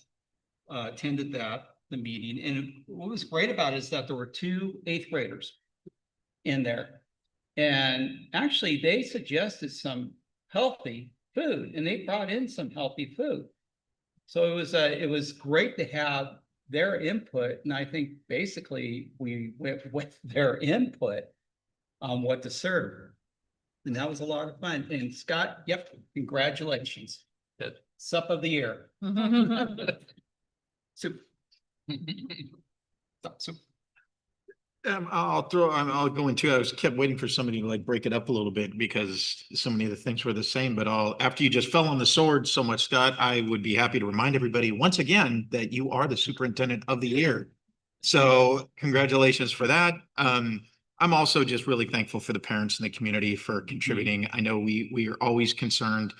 attended the meeting. And what was great about it is that there were 2 8th graders in there. And actually they suggested some healthy food, and they brought in some healthy food. So it was great to have their input. And I think basically we went with their input on what to serve. And that was a lot of fun. And Scott, yep, congratulations. Good. Sup of the year. Soup. Soup. I'll go into, kept waiting for somebody to like break it up a little bit because so many of the things were the same, but after you just fell on the sword so much, Scott, I would be happy to remind everybody once again that you are the Superintendent of the Year. So congratulations for that. I'm also just really thankful for the parents in the community for contributing. I know we are always concerned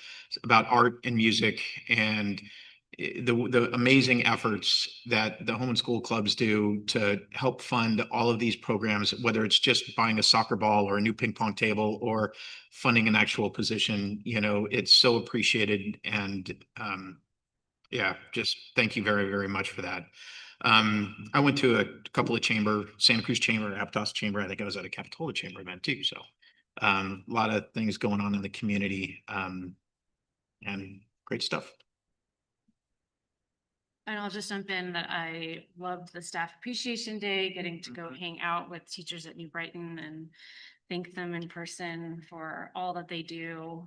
about art and music and the amazing efforts that the home and school clubs do to help fund all of these programs, whether it's just buying a soccer ball or a new ping pong table or funding an actual position, it's so appreciated. And yeah, just thank you very, very much for that. I went to a couple of Santa Cruz Chamber, Aptos Chamber. I think I was at a Capitola Chamber event too. So a lot of things going on in the community and great stuff. And I'll just jump in that I loved the Staff Appreciation Day, getting to go hang out with teachers at New Brighton and thank them in person for all that they do.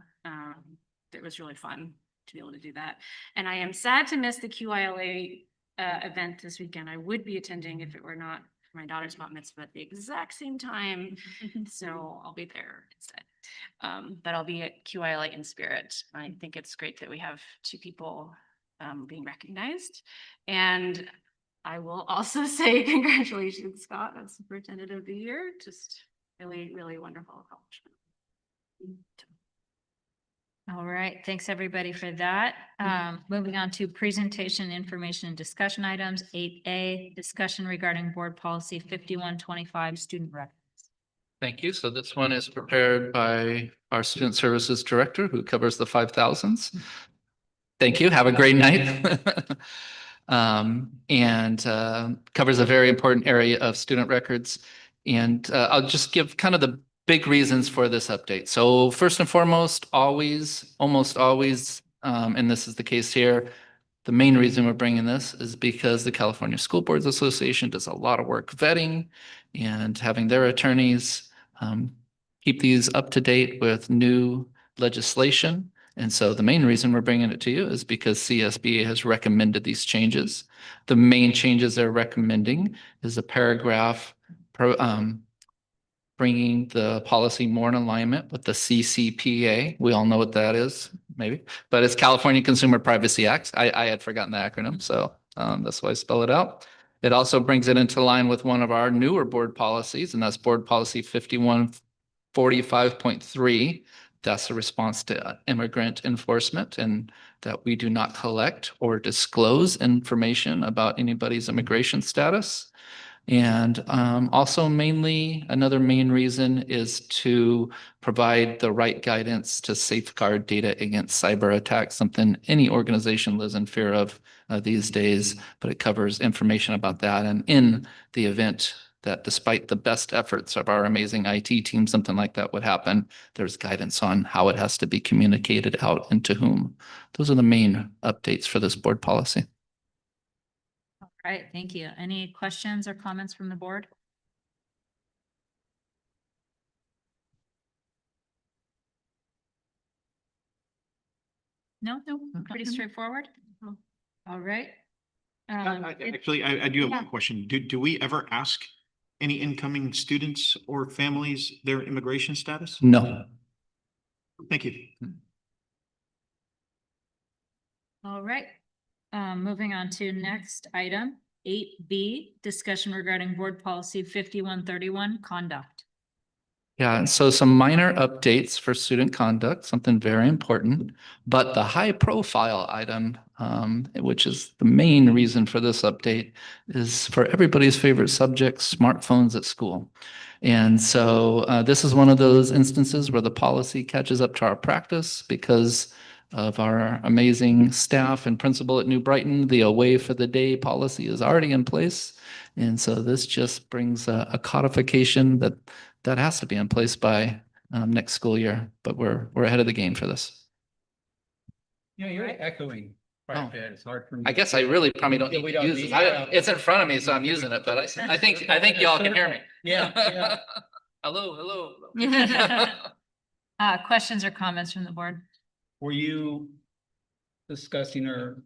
It was really fun to be able to do that. And I am sad to miss the QILA event this weekend. I would be attending if it were not for my daughter's bat mitzvah at the exact same time. So I'll be there instead. But I'll be at QILA in spirit. I think it's great that we have 2 people being recognized. And I will also say congratulations, Scott, as Superintendent of the Year. Just really, really wonderful accomplishment. All right, thanks everybody for that. Moving on to presentation, information, and discussion items. 8A, discussion regarding board policy 5125, student records. Thank you. So this one is prepared by our Student Services Director who covers the 5000s. Thank you. Have a great night. and covers a very important area of student records. And I'll just give kind of the big reasons for this update. So first and foremost, almost always, and this is the case here, the main reason we're bringing this is because the California School Boards Association does a lot of work vetting and having their attorneys keep these up to date with new legislation. And so the main reason we're bringing it to you is because CSBA has recommended these changes. The main changes they're recommending is a paragraph bringing the policy more in alignment with the CCPA. We all know what that is, maybe, but it's California Consumer Privacy Act. I had forgotten the acronym, so that's why I spell it out. It also brings it into line with one of our newer board policies, and that's Board Policy 5145.3. That's a response to immigrant enforcement, and that we do not collect or disclose information about anybody's immigration status. And also mainly, another main reason is to provide the right guidance to safeguard data against cyber attacks, something any organization lives in fear of these days, but it covers information about that. And in the event that despite the best efforts of our amazing IT team, something like that would happen, there's guidance on how it has to be communicated out and to whom. Those are the main updates for this board policy. All right, thank you. Any questions or comments from the board? No, pretty straightforward. All right. Actually, I do have one question. Do we ever ask any incoming students or families their immigration status? No. Thank you. All right. Moving on to next item, 8B, discussion regarding board policy 5131, conduct. Yeah, and so some minor updates for student conduct, something very important, but the high profile item, which is the main reason for this update, is for everybody's favorite subject, smartphones at school. And so this is one of those instances where the policy catches up to our practice because of our amazing staff and principal at New Brighton. The away for the day policy is already in place. And so this just brings a codification that has to be in place by next school year, but we're ahead of the game for this. Yeah, you're echoing quite a bit. It's hard for me. I guess I really probably don't Yeah, need we to don't use need it. it. It's in front of me, so I'm using it, but I think y'all can hear me. Yeah. Hello. Questions or comments from the board? Were you discussing or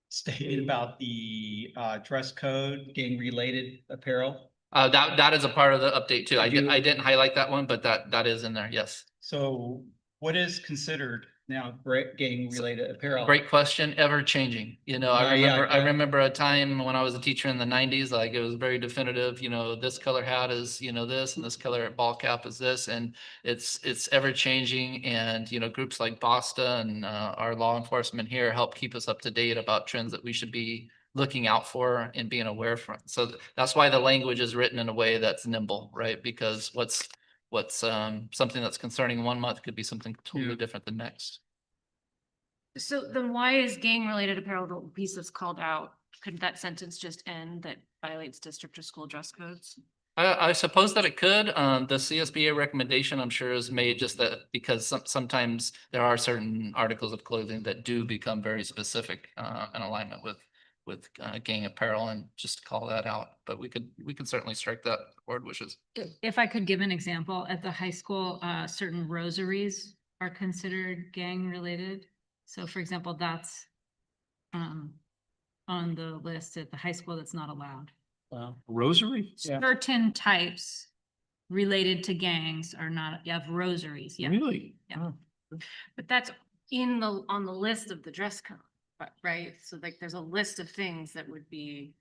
stated about the dress code, gang related apparel? That is a part of the update too. I didn't highlight that one, but that is in there. Yes. So what is considered now gang related apparel? Great question. Ever changing. I Yeah, remember a time when I was a teacher in the 90s, like it was very definitive, this color hat is, this, and this color ball cap is this, and it's ever changing. And, groups like BOSTA and our law enforcement here help keep us up to date about trends that we should be looking out for and being aware from. So that's why the language is written in a way that's nimble, right? Because what's something that's concerning one month could be something totally different the next. So then why is gang related apparel the piece that's called out? Couldn't that sentence just end that violates district or school dress codes? I suppose that it could. The CSBA recommendation, I'm sure, is made just that because sometimes there are certain articles of clothing that do become very specific in alignment with gang apparel, and just call that out. But we could certainly strike that if the board wishes. If I could give an example, at the high school, certain rosaries are considered gang related. So for example, that's on the list at the high school that's not allowed. Wow. Rosary? Certain types related to gangs are not, you have rosaries. Yeah. Really? Yeah. But that's on the list of the dress code, right? So like there's a list of things that would be.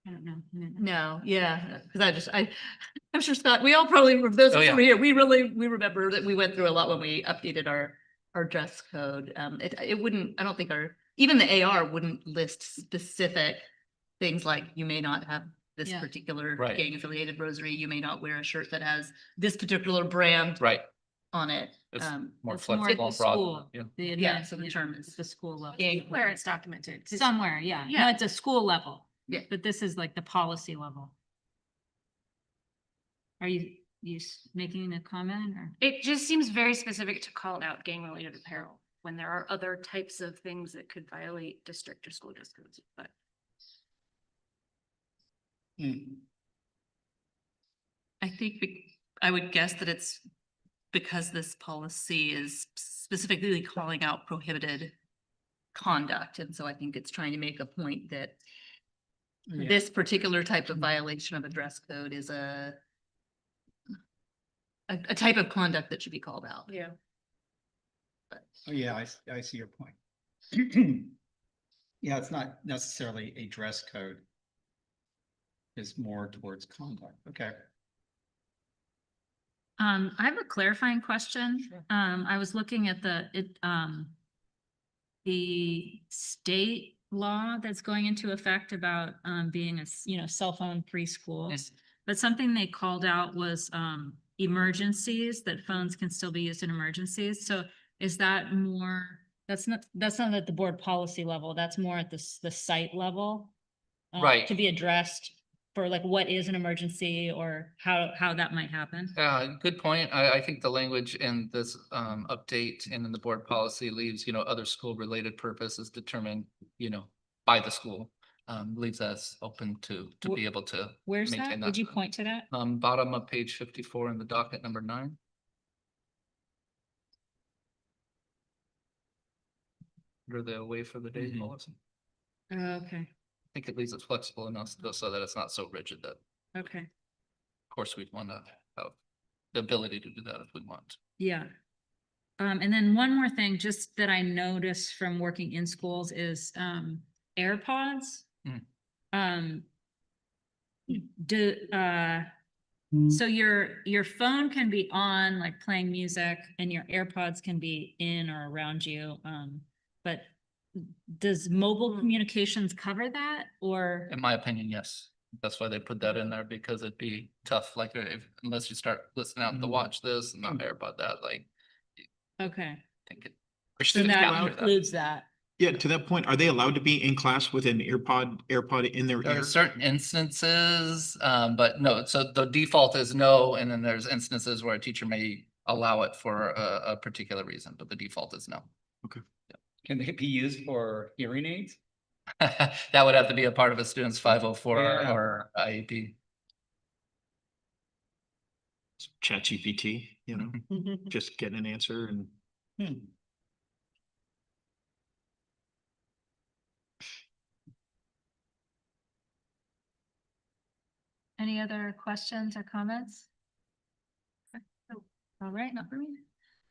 I don't know. No, yeah, because I'm sure Scott, we all probably, those of us who were here, we remember that we went through a lot when we updated our dress code. It wouldn't, I don't think even the AR wouldn't list specific things like you may not have this particular gang affiliated rosary, you may not wear a shirt that has this particular brand. Right. on it. It's more it's flexible at and the broad, school. yeah. The Yeah, advanced so the term term is the school level. Where it's documented. 'Cause- Somewhere, yeah. No, Yeah. it's a school level. Yeah. But this is like the policy level. Are you making a comment or? It just seems very specific to call out gang-related apparel when there are other types of things that could violate district or school dress codes, but. I think I would guess that it's because this policy is specifically calling out prohibited conduct. And so I think it's trying to make a point that Yeah. this particular type of violation of a dress code is a type of conduct that should be called out. Yeah. Oh, yeah, I see your point. Yeah, it's not necessarily a dress code. It's more towards conduct. Okay. I have a clarifying question. I was looking at the state law that's going into effect about, being cell phone free schools. But something they called out was, emergencies, that phones can still be used in emergencies. So is that more, that's not at the board policy level, that's more at the site level? Right. To be addressed for like what is an emergency or how that might happen? Good point. I think the language in this update and in the board policy leaves, other school related purposes determined, by the school. Leaves us open to be able to Where's maintain that? that. Would you point to that? Bottom of page 54 in the docket number 9. Under the away for the day policy. Okay, I think it leaves it flexible enough so that it's not so rigid that, okay, of course, we'd want to have the ability to do that if we want. yeah. And then one more thing, just that I noticed from working in schools is AirPods. So your phone can be on, like playing music, and your AirPods can be in or around you. But does mobile communications cover that, or? In my opinion, yes. That's why they put that in there, because it'd be tough, like unless you start listening out to watch this and not AirPod that, like. Okay, Think it. so that includes that. Yeah, to that point, are they allowed to be in class with an AirPod in their There ear? are certain instances, but no, so the default is no, and then there's instances where a teacher may allow it for a particular reason, but the default is no. Can they be used for hearing aids? That would have to be a part of a student's 504 Yeah. or IEP. ChatGPT, just get an answer and. Any other questions or comments? All right, not for me.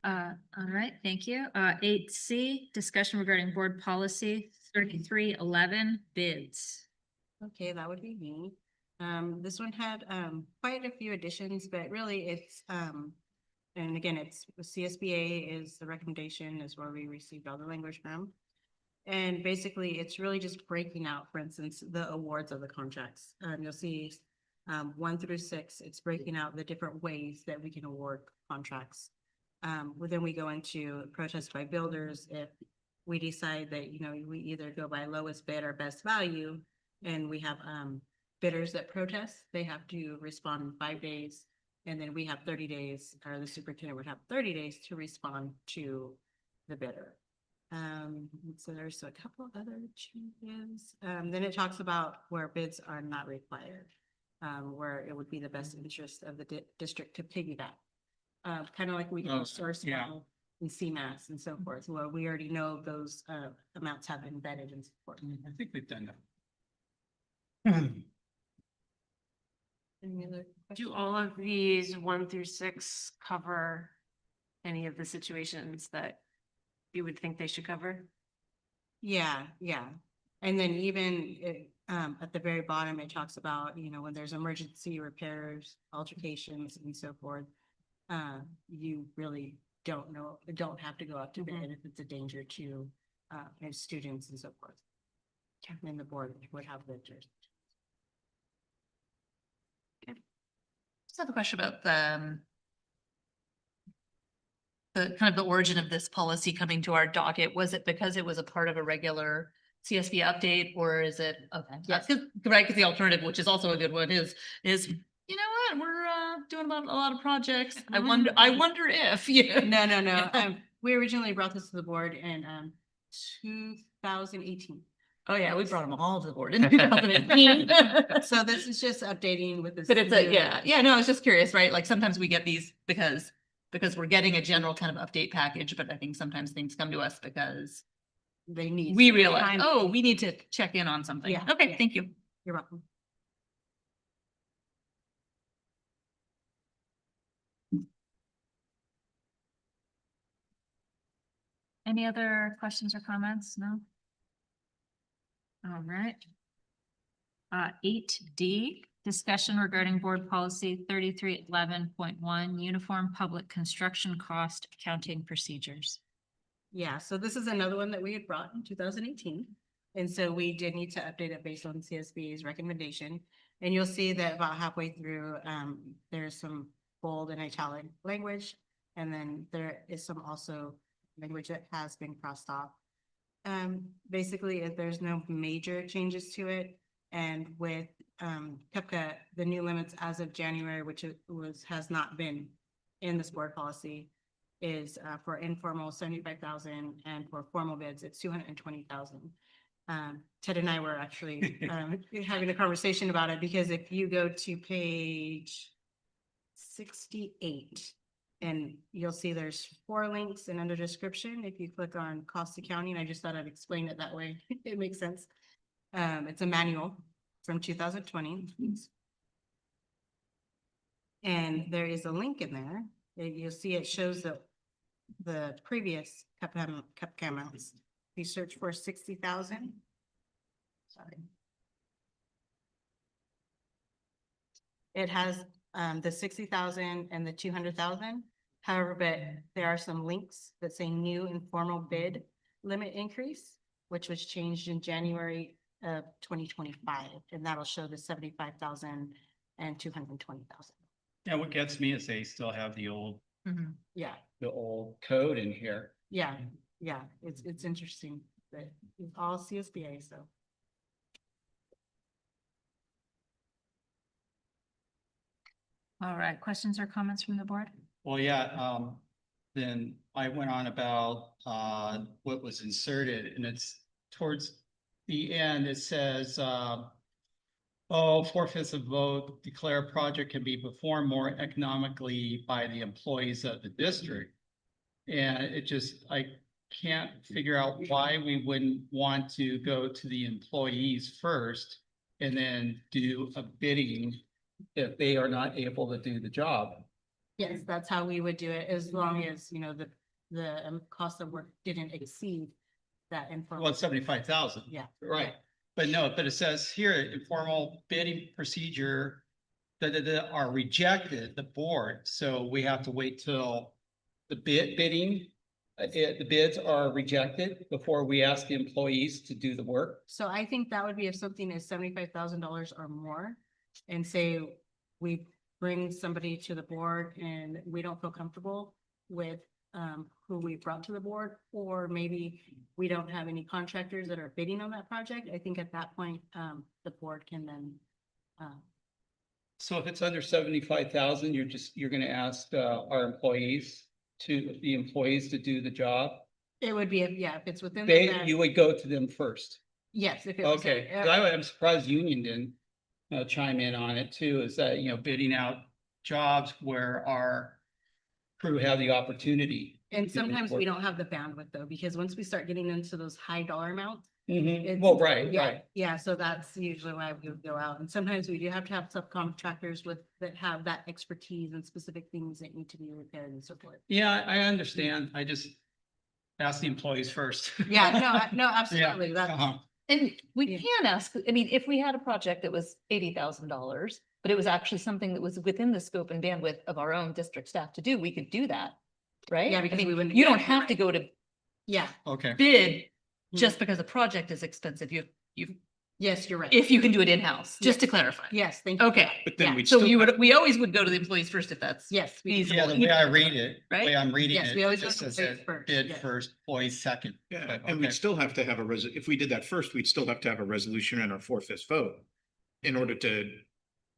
All right, thank you. 8C, discussion regarding board policy 3311, bids. Okay, that would be me. This one had quite a few additions, but really it's and again, it's CSBA is the recommendation, is where we received all the language from. And basically, it's really just breaking out, for instance, the awards of the contracts. You'll see 1 through 6, it's breaking out the different ways that we can award contracts. Then we go into protest by builders if we decide that, we either go by lowest bid or best value, and we have bidders that protest, they have to respond in 5 days. And then we have 30 days, or the superintendent would have 30 days to respond to the bidder. So there's a couple of other changes. Then it talks about where bids are not required, where it would be the best interest of the district to piggyback. Kind of like we do source model and CMAS and so forth, where we already know those amounts have been vetted and so forth. I think we've done that. Any other questions? Do all of these 1 through 6 cover any of the situations that you would think they should cover? Yeah. And then even at the very bottom, it talks about, when there's emergency repairs, altercations and so forth. You really don't have to go out to bid if it's a danger to students and so forth. And the board would have the jurisdiction. Just have a question about the the kind of the origin of this policy coming to our docket? Was it because it was a part of a regular CSB update, or is it, okay, Yes. right, because the alternative, which is also a good one, is, you know what, we're doing a lot of projects. I wonder if, you know. No. We originally brought this to the board in 2018. Oh, yeah, we brought them all to the board in 2018. So this is just updating with this. But it's new- no, I was just curious, right? Like sometimes we get these because we're getting a general kind of update package, but I think sometimes things come to us because They need. we some realize, time. oh, we need to check in on something. Yeah, Okay, yeah. thank you. You're welcome. Any other questions or comments? No? All right. 8D, discussion regarding board policy 3311.1, uniform public construction cost accounting procedures. Yeah, so this is another one that we had brought in 2018. And so we did need to update it based on CSBA's recommendation. And you'll see that about halfway through, there's some bold and italic language. And then there is some also language that has been crossed off. Basically, if there's no major changes to it. And with CUPCA, the new limits as of January, which has not been in this board policy, is for informal 75,000 and for formal bids, it's 220,000. Ted and I were actually having a conversation about it because if you go to page 68, and you'll see there's 4 links and under description, if you click on cost accounting, I just thought I'd explain it that way. It makes sense. It's a manual from 2020. And there is a link in there. You'll see it shows the previous CUPCA amounts. If you search for 60,000. Sorry. It has the 60,000 and the 200,000. However, but there are some links that say new informal bid limit increase, which was changed in January of 2025, and that'll show the 75,000 and 220,000. Yeah, what gets me is they still have the old Yeah, code in here. yeah, it's interesting that it's all CSBA, so. All right, questions or comments from the board? Well, yeah, then I went on about what was inserted, and it's towards the end, it says, 4/5 of vote, declare a project can be performed more economically by the employees of the district. And it just, I can't figure out why we wouldn't want to go to the employees first and then do a bidding if they are not able to do the job. Yes, that's how we would do it, as long as, you know, the cost of work didn't exceed that informal. Well, 75,000. Yeah. Right. But no, but it says here, informal bidding procedure that are rejected, the board. So we have to wait till the bidding, the bids are rejected before we ask the employees to do the work. So I think that would be if something is $75,000 or more, and say we bring somebody to the board and we don't feel comfortable with who we brought to the board, or maybe we don't have any contractors that are bidding on that project. I think at that point, the board can then. So if it's under 75,000, you're gonna ask our employees to do the job. It would be, if it's within. You would go to them first. Yes. If it was. Okay, I'm surprised Union didn't chime in on it too, is that, bidding out jobs where our crew have the opportunity. And sometimes we don't have the bandwidth though, because once we start getting into those high dollar amounts. it's- Well, right, yeah, right. Yeah, so that's usually why we would go out. And sometimes we do have to have subcontractors that have that expertise and specific things that need to be repaired and so forth. Yeah, I understand. I just ask the employees first. Yeah, no, absolutely. Yeah, That's. uh-huh. And we Yeah. can ask, I mean, if we had a project that was $80,000, but it was actually something that was within the scope and bandwidth of our own district staff to do, we could do that. Right? Yeah, I because mean, we wouldn't. you don't have to go to Yeah. Okay. bid just because a project is expensive. You Yes, you're right. if you can do it in-house, just to Yes. clarify. Yes, thank you. Okay. But then Yeah. we'd So still you have- we always would go to the employees first if that's. Yes. we do. feasible. Yeah, the way I read it, the Right? way I'm reading Yes, it, we always just go to says employees that first, bid yes. first, employees second. Yeah, But, and we'd okay. still have to have if we did that first, we'd still have to have a resolution and a 4/5 vote in order to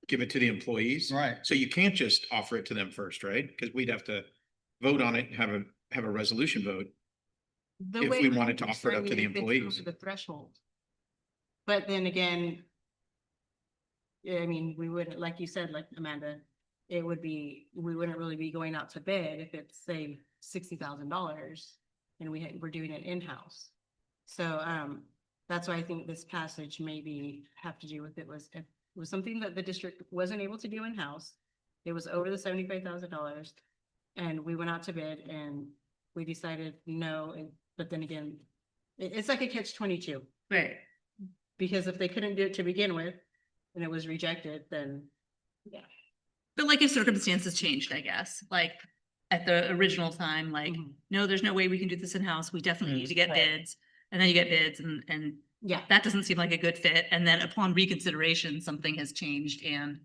give it to the employees. Right. So you can't just offer it to them first, right? Because we'd have to vote on it, have a resolution vote. The if way we I'm wanted to offer it up to the concerned, if it's employees. over the threshold. But then again, yeah, I mean, we wouldn't, like you said, like Amanda, we wouldn't really be going out to bid if it's say $60,000 and we're doing it in-house. So, that's why I think this passage maybe have to do with if it was something that the district wasn't able to do in-house. It was over the $75,000 and we went out to bid and we decided no, but then again, it's like a catch-22. Right. Because if they couldn't do it to begin with and it was rejected, then yeah. But like if circumstances changed, I guess, like at the original time, like, no, there's no way we can do this in-house. We definitely need to get bids. And then you get bids and yeah, that doesn't seem like a good fit. And then upon reconsideration, something has changed and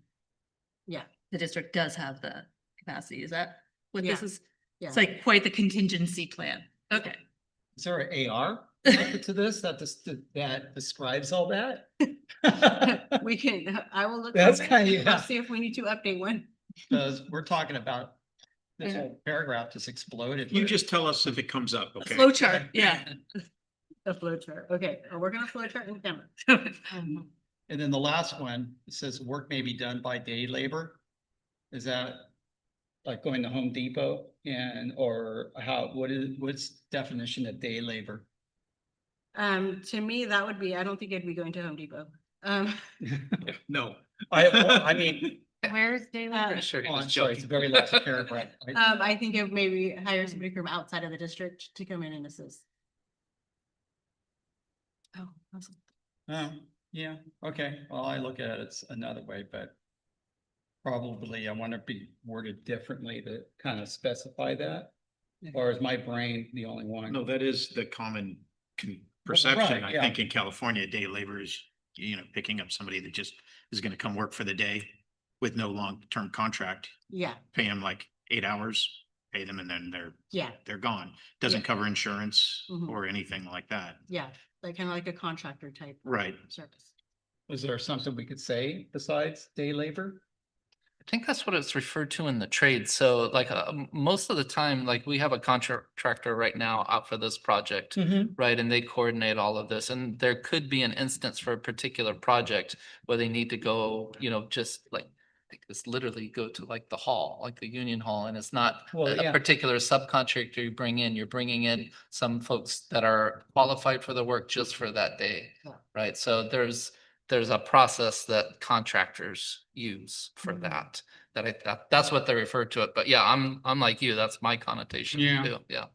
yeah, the district does have the capacity. Is that what this Yeah. is? yeah. It's like quite the contingency plan. Okay. Is there an AR connected to this that that describes all that? We can, I will look. That's over it. kind of, I'll yeah, see if we need to update one. because we're talking about this whole paragraph just exploded. You just tell us if it comes up, okay? Flow chart, yeah. A flow chart. Okay, I'll work on a flow chart in camera. And then the last one, it says work may be done by day labor. Is that like going to Home Depot or what's definition of day labor? To me, that would be, I don't think I'd be going to Home Depot. No. I mean, Where's David? Sure, oh, I'm sorry, it's the very last paragraph. right? I think of maybe hire somebody from outside of the district to come in and assist. Oh, awesome. Oh, yeah, okay, well, I look at it, it's another way, but probably I want to be worded differently to kind of specify that. Or is my brain the only one? No, that is the common perception, I yeah. think, in California. Day labor is, picking up somebody that just is gonna come work for the day with no long-term contract, Yeah, pay them like 8 hours, pay them, and then yeah, they're gone. Doesn't Yeah. cover insurance Mhm. or anything like that. yeah, like kind of like a contractor type Right. service. Is there something we could say besides day labor? I think that's what it's referred to in the trade. So like most of the time, like we have a contractor right now out for this project, right? And they coordinate all of this. And there could be an instance for a particular project where they need to go, just like, I think it's literally go to like the hall, like the union hall, and it's not Well, a yeah. particular subcontractor you bring in. You're bringing in some folks that are qualified for the work just for that day, Yeah. right? So there's a process that contractors use for that. That's what they refer to it. But yeah, I'm like you. That's my connotation Yeah. too. Yeah.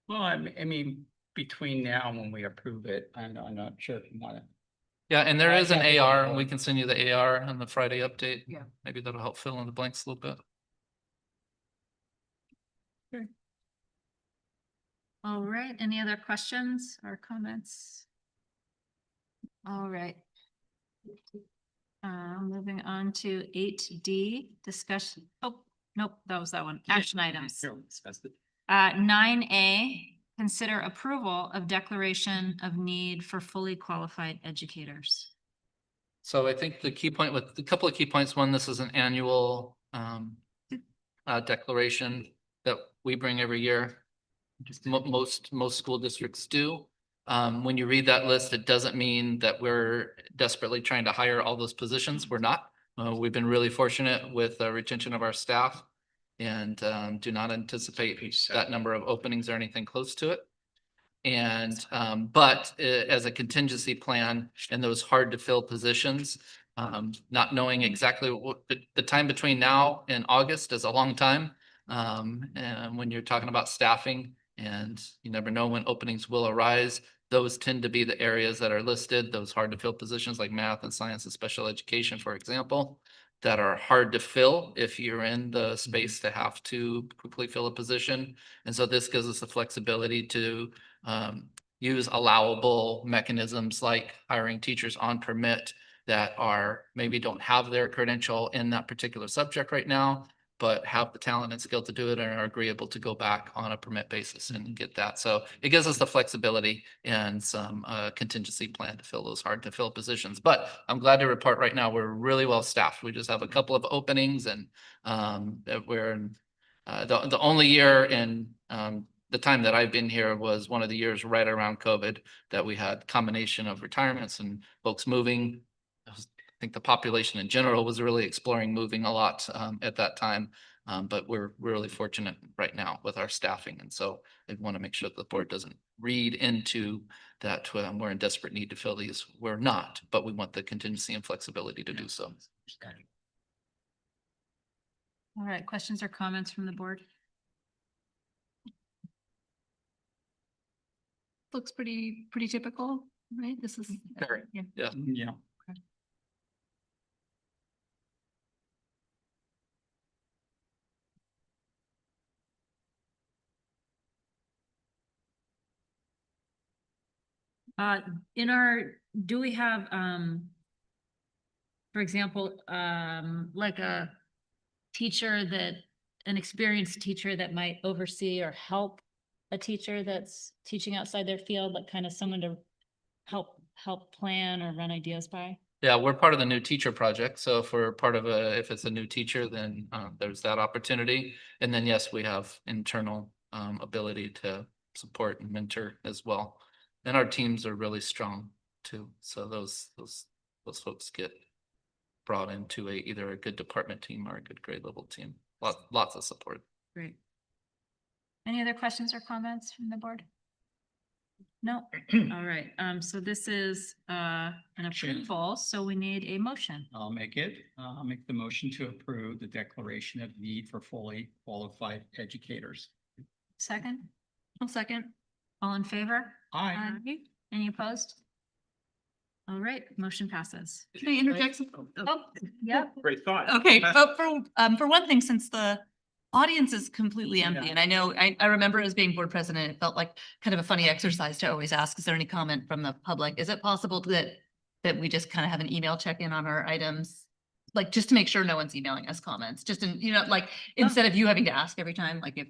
Well, I mean, between now and when we approve it, I'm not sure if you want to. Yeah, and there I is an got it. AR, and we can send you the AR on the Friday update. Yeah. Maybe that'll help fill in the blanks a little bit. All right, any other questions or comments? All right. Moving on to 8D, discussion. Oh, nope, that was that one. Action items. 9A, consider approval of declaration of need for fully qualified educators. So I think the key point with a couple of key points, one, this is an annual declaration that we bring every year. Most school districts do. When you read that list, it doesn't mean that we're desperately trying to hire all those positions. We're not. We've been really fortunate with the retention of our staff and do not anticipate that number of openings or anything close to it. And but as a contingency plan in those hard to fill positions, not knowing exactly what the time between now and August is a long time. And when you're talking about staffing and you never know when openings will arise, those tend to be the areas that are listed, those hard to fill positions like math and science and special education, for example, that are hard to fill if you're in the space to have to quickly fill a position. And so this gives us the flexibility to use allowable mechanisms like hiring teachers on permit that are, maybe don't have their credential in that particular subject right now, but have the talent and skill to do it and are agreeable to go back on a permit basis and get that. So it gives us the flexibility and some contingency plan to fill those hard to fill positions. But I'm glad to report right now, we're really well staffed. We just have a couple of openings, and we're in the only year in the time that I've been here was one of the years right around COVID that we had combination of retirements and folks moving. I think the population in general was really exploring moving a lot at that time. But we're really fortunate right now with our staffing. And so I want to make sure that the board doesn't read into that we're in desperate need to fill these. We're not, but we want the contingency and flexibility to do so. All right, questions or comments from the board? Looks pretty typical, right? This is. Very. Yeah. Yeah. Yeah. In our, do we have, for example, like a teacher that, an experienced teacher that might oversee or help a teacher that's teaching outside their field, like kind of someone to help plan or run ideas by? Yeah, we're part of the new teacher project. So if we're part of if it's a new teacher, then there's that opportunity. And then, yes, we have internal ability to support and mentor as well. And our teams are really strong too. So those folks get brought into either a good department team or a good grade level team. Lots of support. Great. Any other questions or comments from the board? No? All right, so this is an approval, so we need a motion. I'll make the motion to approve the declaration of need for fully qualified educators. Second? I'll second. All in favor? Aye. Any opposed? All right, motion passes. Can I interject some? Oh, yeah. Great thought. Okay, but for one thing, since the audience is completely empty, and I know, I remember as being board president, it felt like kind of a funny exercise to always ask, is there any comment from the public? Is it possible that we just kind of have an email check-in on our items? Like, just to make sure no one's emailing us comments, just in, like, instead of you having to ask every time, like if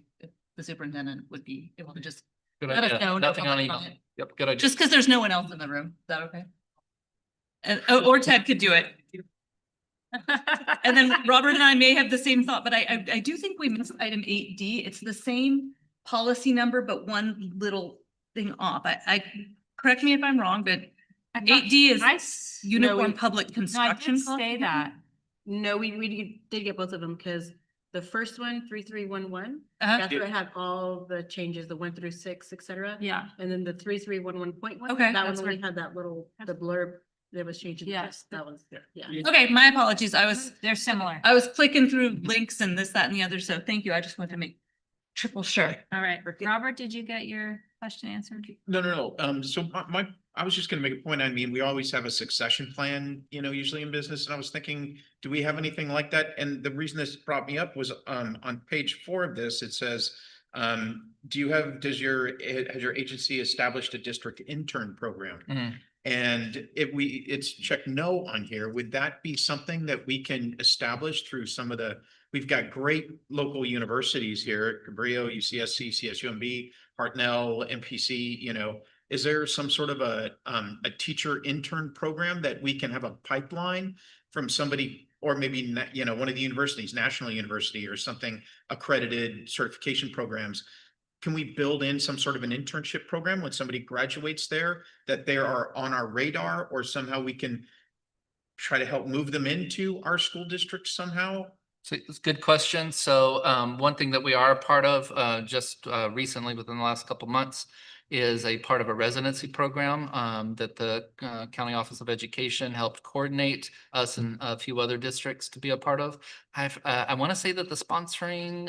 the superintendent would be able to just Good let us idea. know. no Nothing on public email. comment. Yep, good idea. Just because there's no one else in the room. Is that okay? And, or Ted could do it. And then Robert and I may have the same thought, but I do think we missed item 8D. It's the same policy number, but one little thing off. I correct me if I'm wrong, but 8D is uniform public construction. Say that. No, we did get both of them because the first one, 3311, Uh-huh. that's where I had all the changes, the 1 through 6, etc. Yeah. And then the 3311.1. Okay. That That's one only had that little, the blurb that was changing. Yes. That was, yeah. Okay, my apologies. They're similar. I was clicking through links and this, that, and the other. So thank you. I just wanted to make triple sure. All right, Robert, did you get your question answered? No. So I was just gonna make a point. I mean, we always have a succession plan, usually in business. And I was thinking, do we have anything like that? And the reason this brought me up was on page 4 of this, it says, has your agency established a district intern program? Mhm. And if it's checked no on here, would that be something that we can establish through we've got great local universities here, Cabrillo, UCSC, CSUMB, Hartnell, MPC, is there some sort of a teacher intern program that we can have a pipeline from somebody, or maybe, one of the universities, National University or something, accredited certification programs? Can we build in some sort of an internship program when somebody graduates there, that they are on our radar, or somehow we can try to help move them into our school district somehow? So it's a good question. So one thing that we are a part of just recently within the last couple months is a part of a residency program that the County Office of Education helped coordinate us and a few other districts to be a part of. I want to say that the sponsoring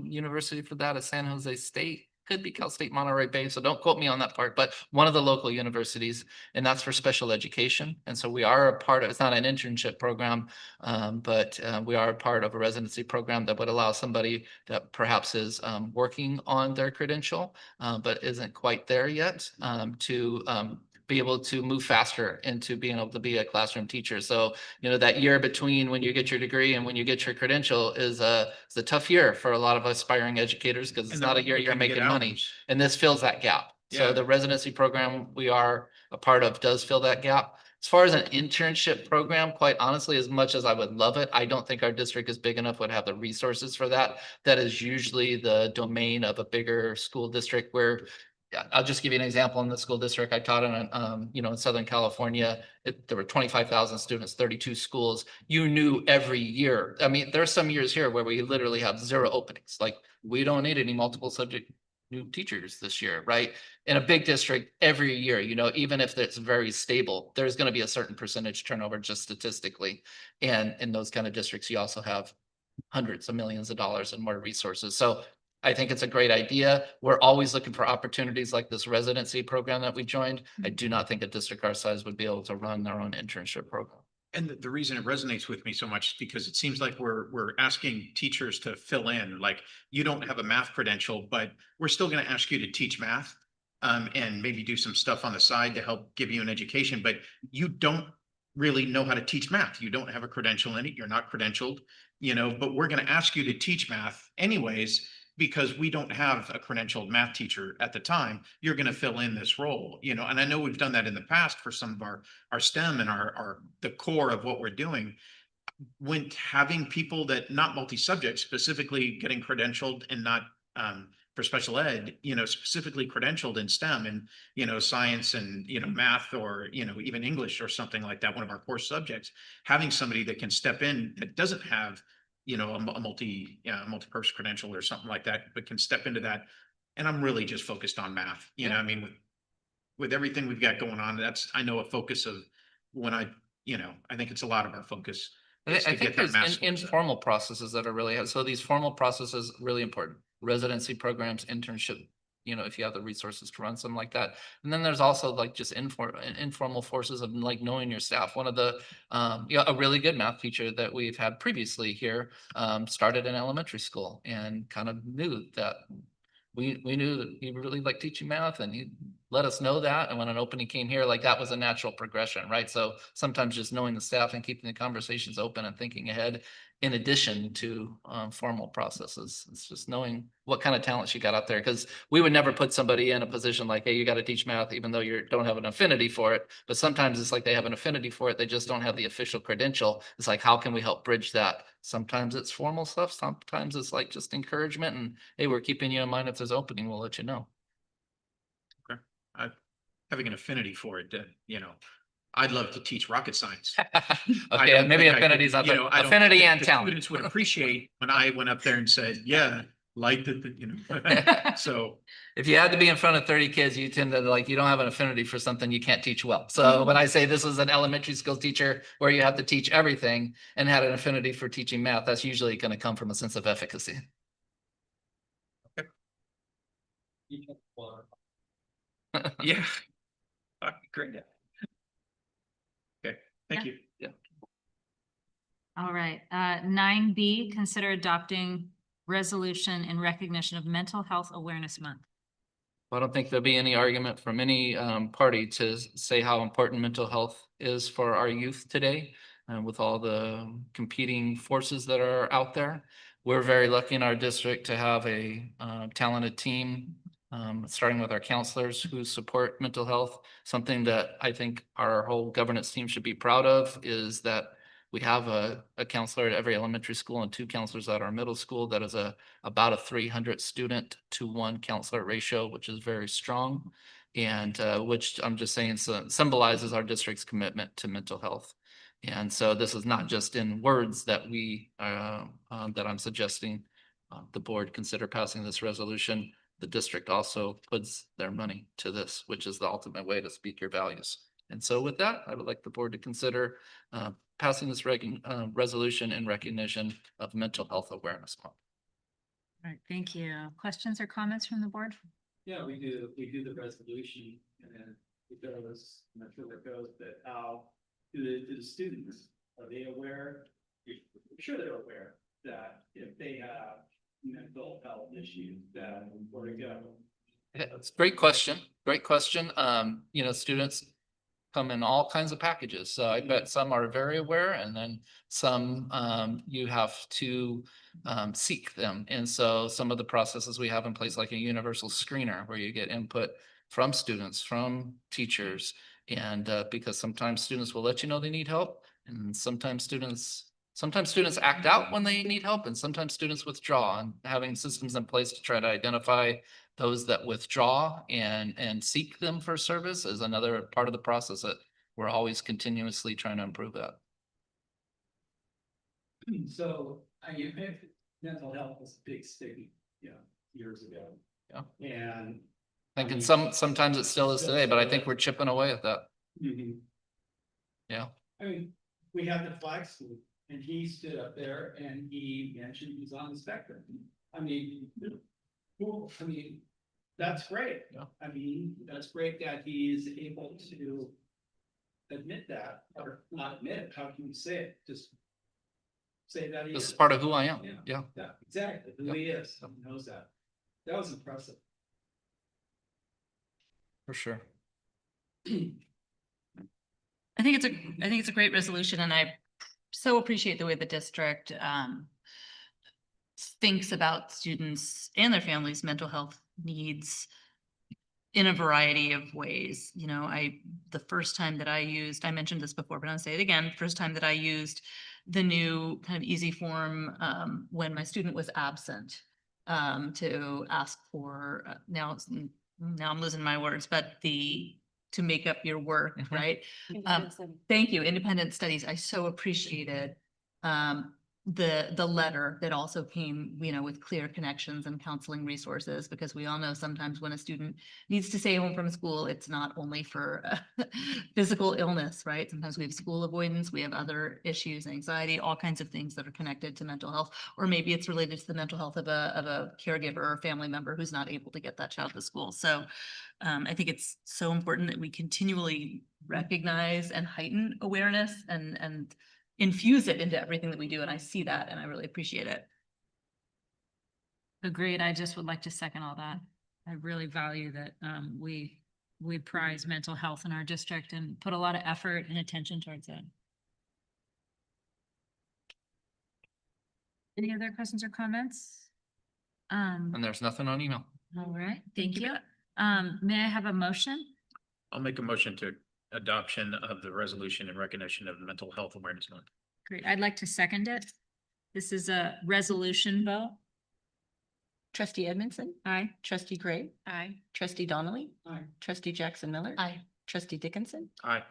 university for that is San Jose State. could be Cal State Monterey Bay, so don't quote me on that part, but one of the local universities, and that's for special education. And so we are a part of, it's not an internship program, but we are a part of a residency program that would allow somebody that perhaps is working on their credential, but isn't quite there yet, to be able to move faster into being able to be a classroom teacher. So, you know, that year between when you get your degree and when you get your credential is a tough year for a lot of aspiring educators, because it's And not they're a year you're looking to get making money. hours. And this fills that gap. So Yeah. the residency program we are a part of does fill that gap. As far as an internship program, quite honestly, as much as I would love it, I don't think our district is big enough, would have the resources for that. That is usually the domain of a bigger school district where, yeah, I'll just give you an example. In the school district I taught in, you know, in Southern California, there were 25,000 students, 32 schools. You knew every year. I mean, there's some years here where we literally have 0 openings. Like, we don't need any multiple subject new teachers this year, right? In a big district, every year, you know, even if it's very stable, there's going to be a certain percentage turnover just statistically. And in those kind of districts, you also have hundreds of millions of dollars and more resources. So I think it's a great idea. We're always looking for opportunities like this residency program that we joined. I do not think a district our size would be able to run their own internship program. And the reason it resonates with me so much is because it seems like we're asking teachers to fill in, like, you don't have a math credential, but we're still going to ask you to teach math, and maybe do some stuff on the side to help give you an education, but you don't really know how to teach math. You don't have a credential in it. You're not credentialed, you know, but we're going to ask you to teach math anyways, because we don't have a credentialed math teacher at the time. You're going to fill in this role, you know, and I know we've done that in the past for some of our STEM and the core of what we're doing. When having people that not multi-subject, specifically getting credentialed and not for special ed, you know, specifically credentialed in STEM and, you know, science and, you know, math, or, you know, even English or something like that, one of our core subjects, having somebody that can step in that doesn't have, you know, a multi-purpose credential or something like that, but can step into that. And I'm really just focused on math, you know, I mean, with everything we've got going on, that's, I know, a focus of when you know, I think it's a lot of our focus. I is to think get that there's math skill set. informal processes that are really, so these formal processes really important. Residency programs, internship, you know, if you have the resources to run something like that. And then there's also like just informal forces of like knowing your staff. One of the, a really good math teacher that we've had previously here, started in elementary school and kind of knew that we knew that he really liked teaching math, and he let us know that. And when an opening came here, like, that was a natural progression, right? So sometimes just knowing the staff and keeping the conversations open and thinking ahead, in addition to formal processes, it's just knowing what kind of talents you got out there. Because we would never put somebody in a position like, hey, you got to teach math, even though you don't have an affinity for it. But sometimes it's like they have an affinity for it, they just don't have the official credential. It's like, how can we help bridge that? Sometimes it's formal stuff, sometimes it's like just encouragement and, hey, we're keeping you in mind. If there's opening, we'll let you know. Okay. Having an affinity for it, you know, I'd love to teach rocket science. Okay, maybe affinity is not, you know, I don't affinity think and the talent. students would appreciate when I went up there and said, yeah, like that, you know, so. If you had to be in front of 30 kids, you tend to, like, you don't have an affinity for something you can't teach well. So when I say this is an elementary school teacher where you have to teach everything and had an affinity for teaching math, that's usually going to come from a sense of efficacy. Yeah. Great. Okay, thank you. Yeah. All right, 9B, consider adopting resolution in recognition of Mental Health Awareness Month. I don't think there'll be any argument from any party to say how important mental health is for our youth today, with all the competing forces that are out there. We're very lucky in our district to have a talented team, starting with our counselors who support mental health. Something that I think our whole governance team should be proud of is that we have a counselor at every elementary school and 2 counselors at our middle school. That is about a 300 student to 1 counselor ratio, which is very strong. And which I'm just saying symbolizes our district's commitment to mental health. And so this is not just in words that that I'm suggesting the board consider passing this resolution. The district also puts their money to this, which is the ultimate way to speak your values. And so with that, I would like the board to consider passing this resolution in recognition of Mental Health Awareness Month. All right, thank you. Questions or comments from the board? Yeah, we do the resolution and then it goes, I'm not sure where it goes, but how do the students, are they aware? I'm sure they're aware that if they have mental health issues, that where to go. Yeah, it's a great question. Great question. Students come in all kinds of packages. So I bet some are very aware and then some you have to seek them. And so some of the processes we have in place, like a universal screener where you get input from students, from teachers. And because sometimes students will let you know they need help and sometimes students act out when they need help and sometimes students withdraw, and having systems in place to try to identify those that withdraw and seek them for service is another part of the process that we're always continuously trying to improve at. So mental health was a big stigma, years ago. Yeah. And Thinking sometimes it still is today, but I think we're chipping away at that. Mhm. Yeah. I mean, we had the flag salute and he stood up there and he mentioned he's on the spectrum. I mean, cool. I mean, that's great. Yeah. I mean, that's great that he's able to admit that, or not admit it. How can you say it? Just say that he This is. is part of who I am. Yeah. Yeah, exactly. Who he is. He knows that. That was impressive. For sure. I think it's a great resolution and I so appreciate the way the district thinks about students and their families' mental health needs in a variety of ways. The first time that I mentioned this before, but I'll say it again, first time that I used the new kind of easy form when my student was absent to ask for, now I'm losing my words, but to make up your work, right? Thank you, independent studies. I so appreciated the letter that also came, with clear connections and counseling resources, because we all know sometimes when a student needs to stay home from school, it's not only for physical illness, right? Sometimes we have school avoidance, we have other issues, anxiety, all kinds of things that are connected to mental health, or maybe it's related to the mental health of a caregiver or family member who's not able to get that child to school. So I think it's so important that we continually recognize and heighten awareness and infuse it into everything that we do. And I see that and I really appreciate it. Agreed. I just would like to second all that. I really value that we prize mental health in our district and put a lot of effort and attention towards it. Any other questions or comments? And there's nothing on email. All right, thank you. May I have a motion? I'll make a motion to adoption of the resolution in recognition of Mental Health Awareness Month. Great. I'd like to second it. This is a resolution vote. Trustee Edmondson. Aye. Trustee Gray. Aye. Trustee Donnelly. Aye. Trustee Jackson Miller. Aye. Trustee Dickinson. Aye.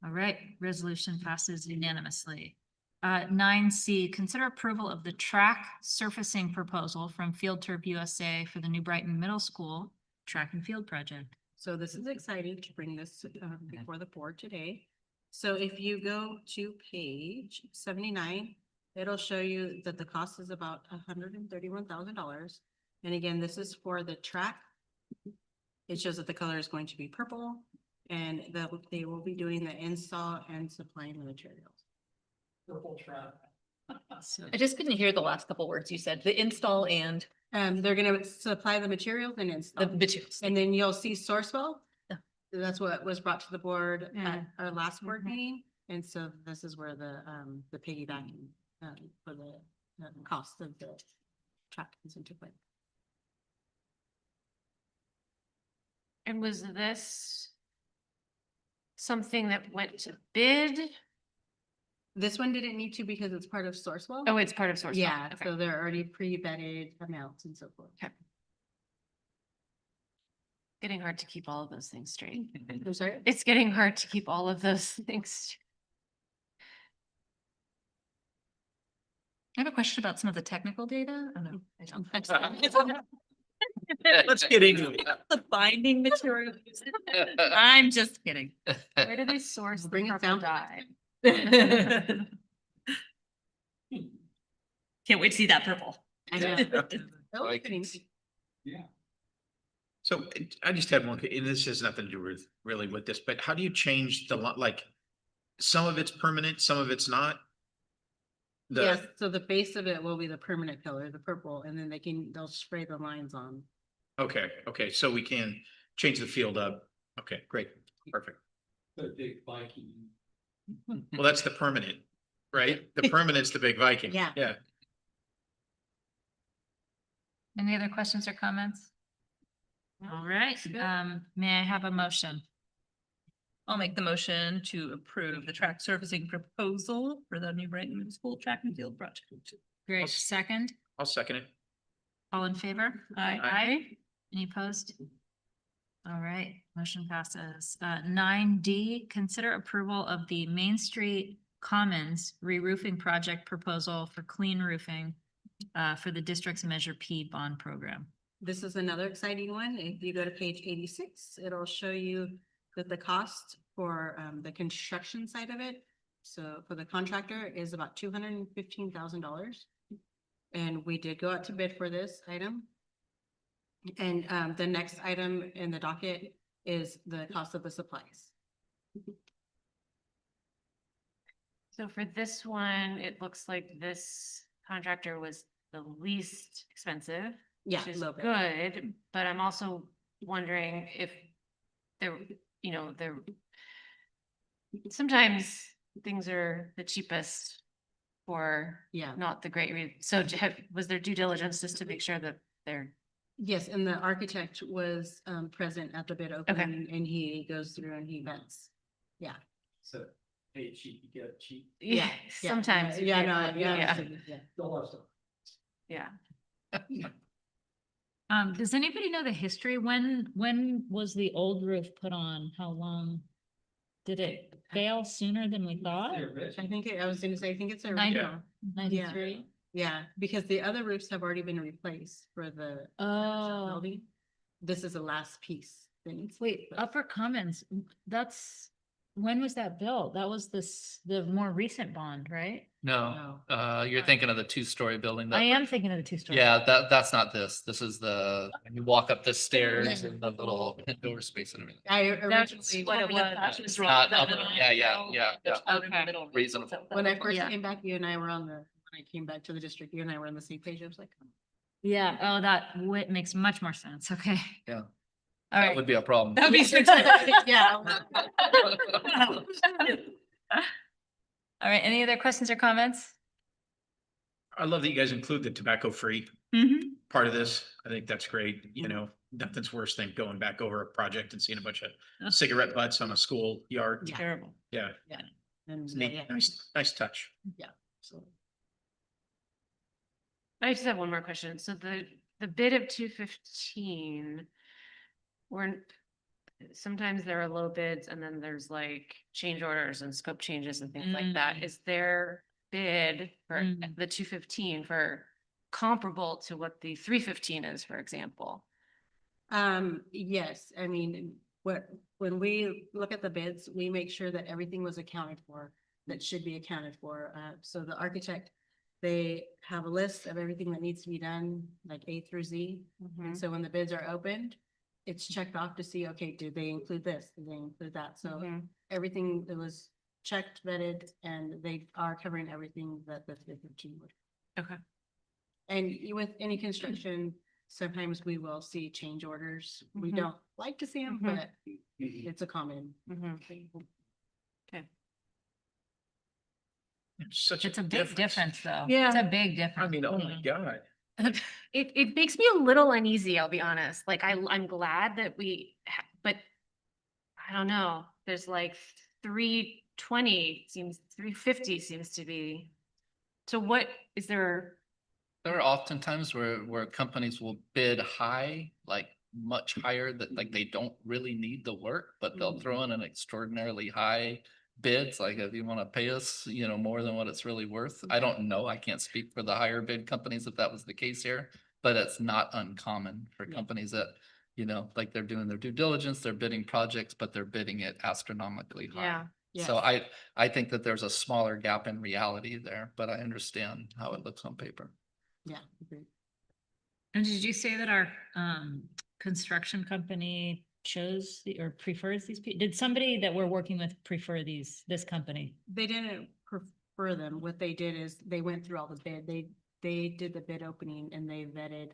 All right, resolution passes unanimously. 9C, consider approval of the track surfacing proposal from Field Turf USA for the New Brighton Middle School track and field project. So this is exciting to bring this before the board today. So if you go to page 79, it'll show you that the cost is about $131,000. And again, this is for the track. It shows that the color is going to be purple and that they will be doing the install and supplying the materials. Purple track. I just couldn't hear the last couple words you said, the install and They're gonna supply the materials and install. the materials. And then you'll see Sourcewell. Yeah. That's what was brought to the board Yeah. at our last board meeting. And so this is where the piggybacking for the cost of the track is into play. And was this something that went to bid? This one didn't need to because it's part of Sourcewell. Oh, it's part of Sourcewell. Yeah, Okay. so they're already pre-vetted amounts and so forth. Okay. Getting hard to keep all of those things straight. I'm sorry? It's getting hard to keep all of those things straight. I have a question about some of the technical data. Oh, no, I don't. Let's get into it. The binding material. I'm just kidding. Where do they source the Bring it purple down. dye? Can't wait to see that purple. I know. Vikings. Yeah. So I just had one, and this has nothing to do with really with this, but how do you change the like? Some of it's permanent, some of it's not. Yes, so the base of it will be the permanent color, the purple, and then they'll spray the lines on. Okay, so we can change the field up. Okay, great, perfect. The big Viking. Well, that's the permanent, right? The permanent's the big Viking. Yeah. Yeah. Any other questions or comments? All right, may I have a motion? I'll make the motion to approve the track surfacing proposal for the New Brighton Middle School track and field project. Great, second, I'll second it. all in favor? Aye. Any opposed? All right, motion passes. 9D, consider approval of the Main Street Commons re-roofing project proposal for clean roofing for the district's Measure P bond program. This is another exciting one. If you go to page 86, it'll show you that the cost for the construction side of it. So for the contractor is about $215,000. And we did go out to bid for this item. And the next item in the docket is the cost of the supplies. So for this one, it looks like this contractor was the least expensive. Yeah, Which a is little bit. good, but I'm also wondering if there, you know, sometimes things are the cheapest for Yeah. not the great. So was there due diligence just to make sure that they're Yes, and the architect was present at the bid opening and he goes through and he vets. Yeah. So, hey, cheap, you get cheap. Yeah, sometimes. Yeah, yeah, no, yeah. yeah. Don't love stuff. Yeah. Does anybody know the history? When was the old roof put on? How long? Did it fail sooner than we thought? I think I was gonna say, I think it's a. 93? Yeah, because the other roofs have already been replaced for the building. This is the last piece. Wait, Upper Commons, when was that built? That was the more recent bond, right? No, you're thinking of the two-story building. I am thinking of the two-story. Yeah, that's not this. This is you walk up the stairs and the little door space and everything. I That's originally. what it was. It's not up- yeah. Okay. Reasonable. When I first Yeah. came back, when I came back to the district, you and I were on the same page. I was like, Yeah, oh, that makes much more sense. Okay. Yeah. All That right. would be a problem. That'd be so yeah. All right, any other questions or comments? I love that you guys include the tobacco-free part of this. I think that's great. You know, nothing's worse than going back over a project and seeing a bunch of cigarette butts on a school yard. Yeah. Terrible. Yeah. Yeah. And It's neat. Nice touch. Yeah. So. I just have one more question. So the bid of 215, sometimes there are low bids and then there's like change orders and scope changes and things like that. Is their bid for the 215 for comparable to what the 315 is, for example? Yes, I mean, when we look at the bids, we make sure that everything was accounted for, that should be accounted for. So the architect, they have a list of everything that needs to be done, like A through Z. And so when the bids are opened, it's checked off to see, okay, did they include this? Did they include that? So everything that was checked, vetted, and they are covering everything that the 315 would. Okay. And with any construction, sometimes we will see change orders. We don't like to see them, but it's a common thing. Okay. It's a big difference though. Yeah. It's a big difference. I mean, oh my God. It makes me a little uneasy, I'll be honest. Like I'm glad that but I don't know. There's like 350 seems to be. So what is there? There are oftentimes where companies will bid high, like much higher that like they don't really need the work, but they'll throw in an extraordinarily high bids, like if you want to pay us, more than what it's really worth. I don't know. I can't speak for the higher bid companies if that was the case here, but it's not uncommon for companies that, like they're doing their due diligence, they're bidding projects, but they're bidding it astronomically high. Yeah. So I think that there's a smaller gap in reality there, but I understand how it looks on paper. Yeah. Agreed. And did you say that our construction company chose or prefers these people? Did somebody that we're working with prefer this company? They didn't prefer them. What they did is they went through all the bid. They did the bid opening and they vetted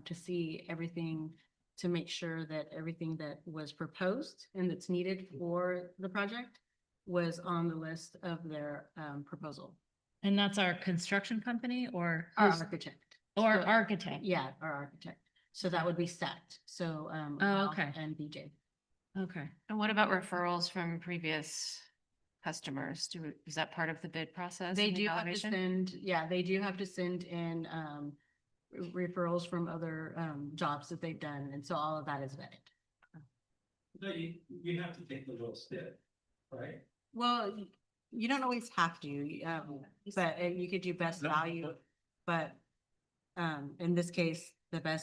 to see everything, to make sure that everything that was proposed and that's needed for the project was on the list of their proposal. And that's our construction company or? Our who's- architect. Or So- architect? Yeah, our architect. So that would be set. So Oh, Al okay. and BJ. Okay. And what about referrals from previous customers? Is that part of the bid process? They and do have to evaluation? send, yeah, they do have to send in referrals from other jobs that they've done. And so all of that is vetted. No, you have to take the little step, right? Well, you don't always have to, but you could do best No. value. But in this case, the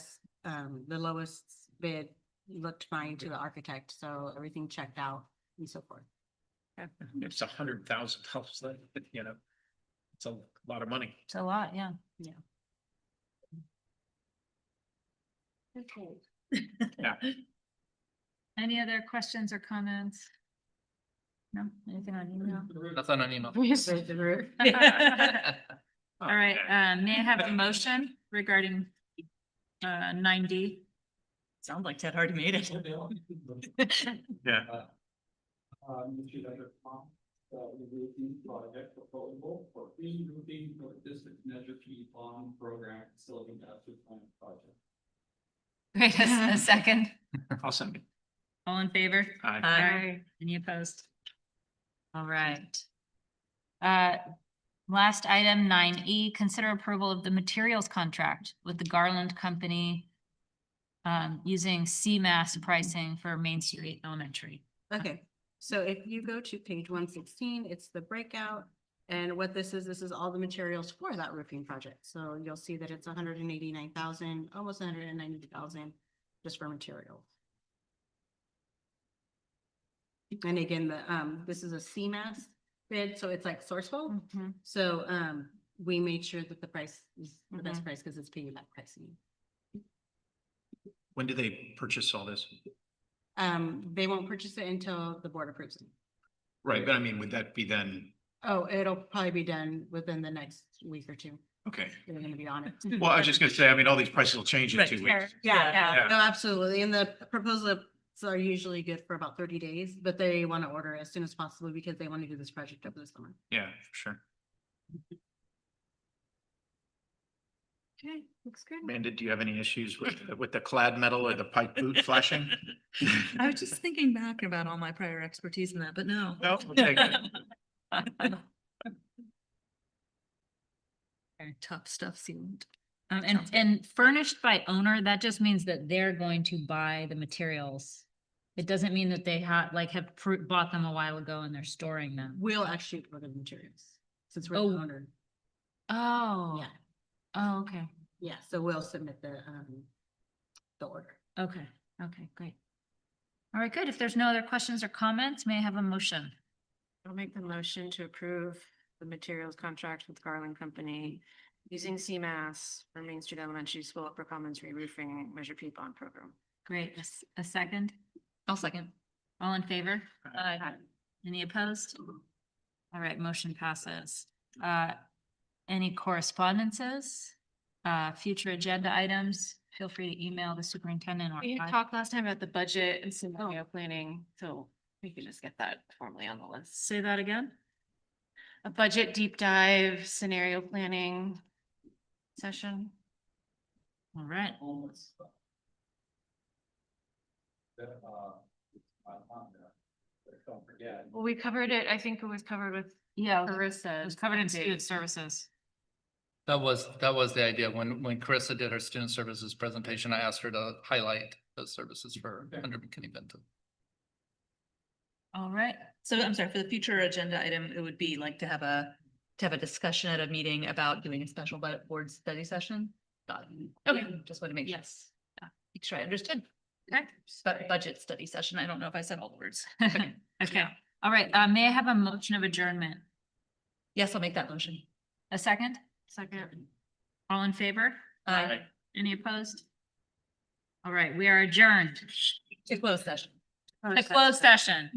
lowest bid looked fine to the architect, so everything checked out and so forth. It's $100,000, you know, it's a lot of money. It's a lot, yeah. Yeah. Yeah. Any other questions or comments? No, anything on email? Nothing on email. All right, may I have a motion regarding 9D? Sounds like Ted already made it. Yeah. Mr. Director, roofing project proposal for roofing for district measure P bond program facility master plan project. Great, a second. I'll second. All in favor? Aye. Aye. Any opposed? All right. Last item, 9E, consider approval of the materials contract with the Garland Company using CMAS pricing for Main Street Elementary. Okay, so if you go to page 116, it's the breakout. And what this is all the materials for that roofing project. So you'll see that it's 189,000, almost 190,000 just for materials. And again, this is a CMAS bid, so it's like Sourcewell. So we made sure that the price is the best price because it's piggyback pricing. When do they purchase all this? They won't purchase it until the board approves it. Right, but I mean, would that be then? Oh, it'll probably be done within the next week or two. Okay. They're gonna be on it. Well, I was just gonna say, I mean, all these prices will change in Right, 2 sure. weeks. Yeah, no, absolutely. And the proposals are usually good for about 30 days, but they want to order as soon as possible because they want to do this project over the summer. Yeah, sure. Okay, looks good. Amanda, do you have any issues with the clad metal or the pipe boot flashing? I was just thinking back about all my prior expertise in that, but no. No, okay, good. Tough stuff sealant. And furnished by owner, that just means that they're going to buy the materials. It doesn't mean that they have bought them a while ago and they're storing them. We'll actually order the materials since we're Oh. the owner. Oh. Yeah, Oh, okay. yeah. So we'll submit the order. Okay, okay, great. All right, good. If there's no other questions or comments, may I have a motion? I'll make the motion to approve the materials contract with Garland Company using CMAS for Main Street Elementary School Upper Commons re-roofing Measure P bond program. Great. A second? I'll second. All in favor? Aye. Any opposed? All right, motion passes. Any correspondences? Future agenda items? Feel free to email the superintendent or. We had talked last time about the budget and scenario planning, so we can just get that formally on the list. Say that again? A budget deep dive scenario planning session. All right. Well, we covered it. I think it was covered with. Yeah, Carissa. it was covered in student services. That was the idea. When Carissa did her student services presentation, I asked her to highlight those services for under McKinney-Vento. All right. So I'm sorry, for the future agenda item, it would be like to have a discussion at a meeting about doing a special board study session. Got it. Okay, just want to make sure. Yes. Make sure I understood. Okay. But budget study session. I don't know if I said all the words. Okay. All right. May I have a motion of adjournment? Yes, I'll make that motion. A second? Second. All in favor? Aye. Any opposed? All right, we are adjourned. To close session. To close session.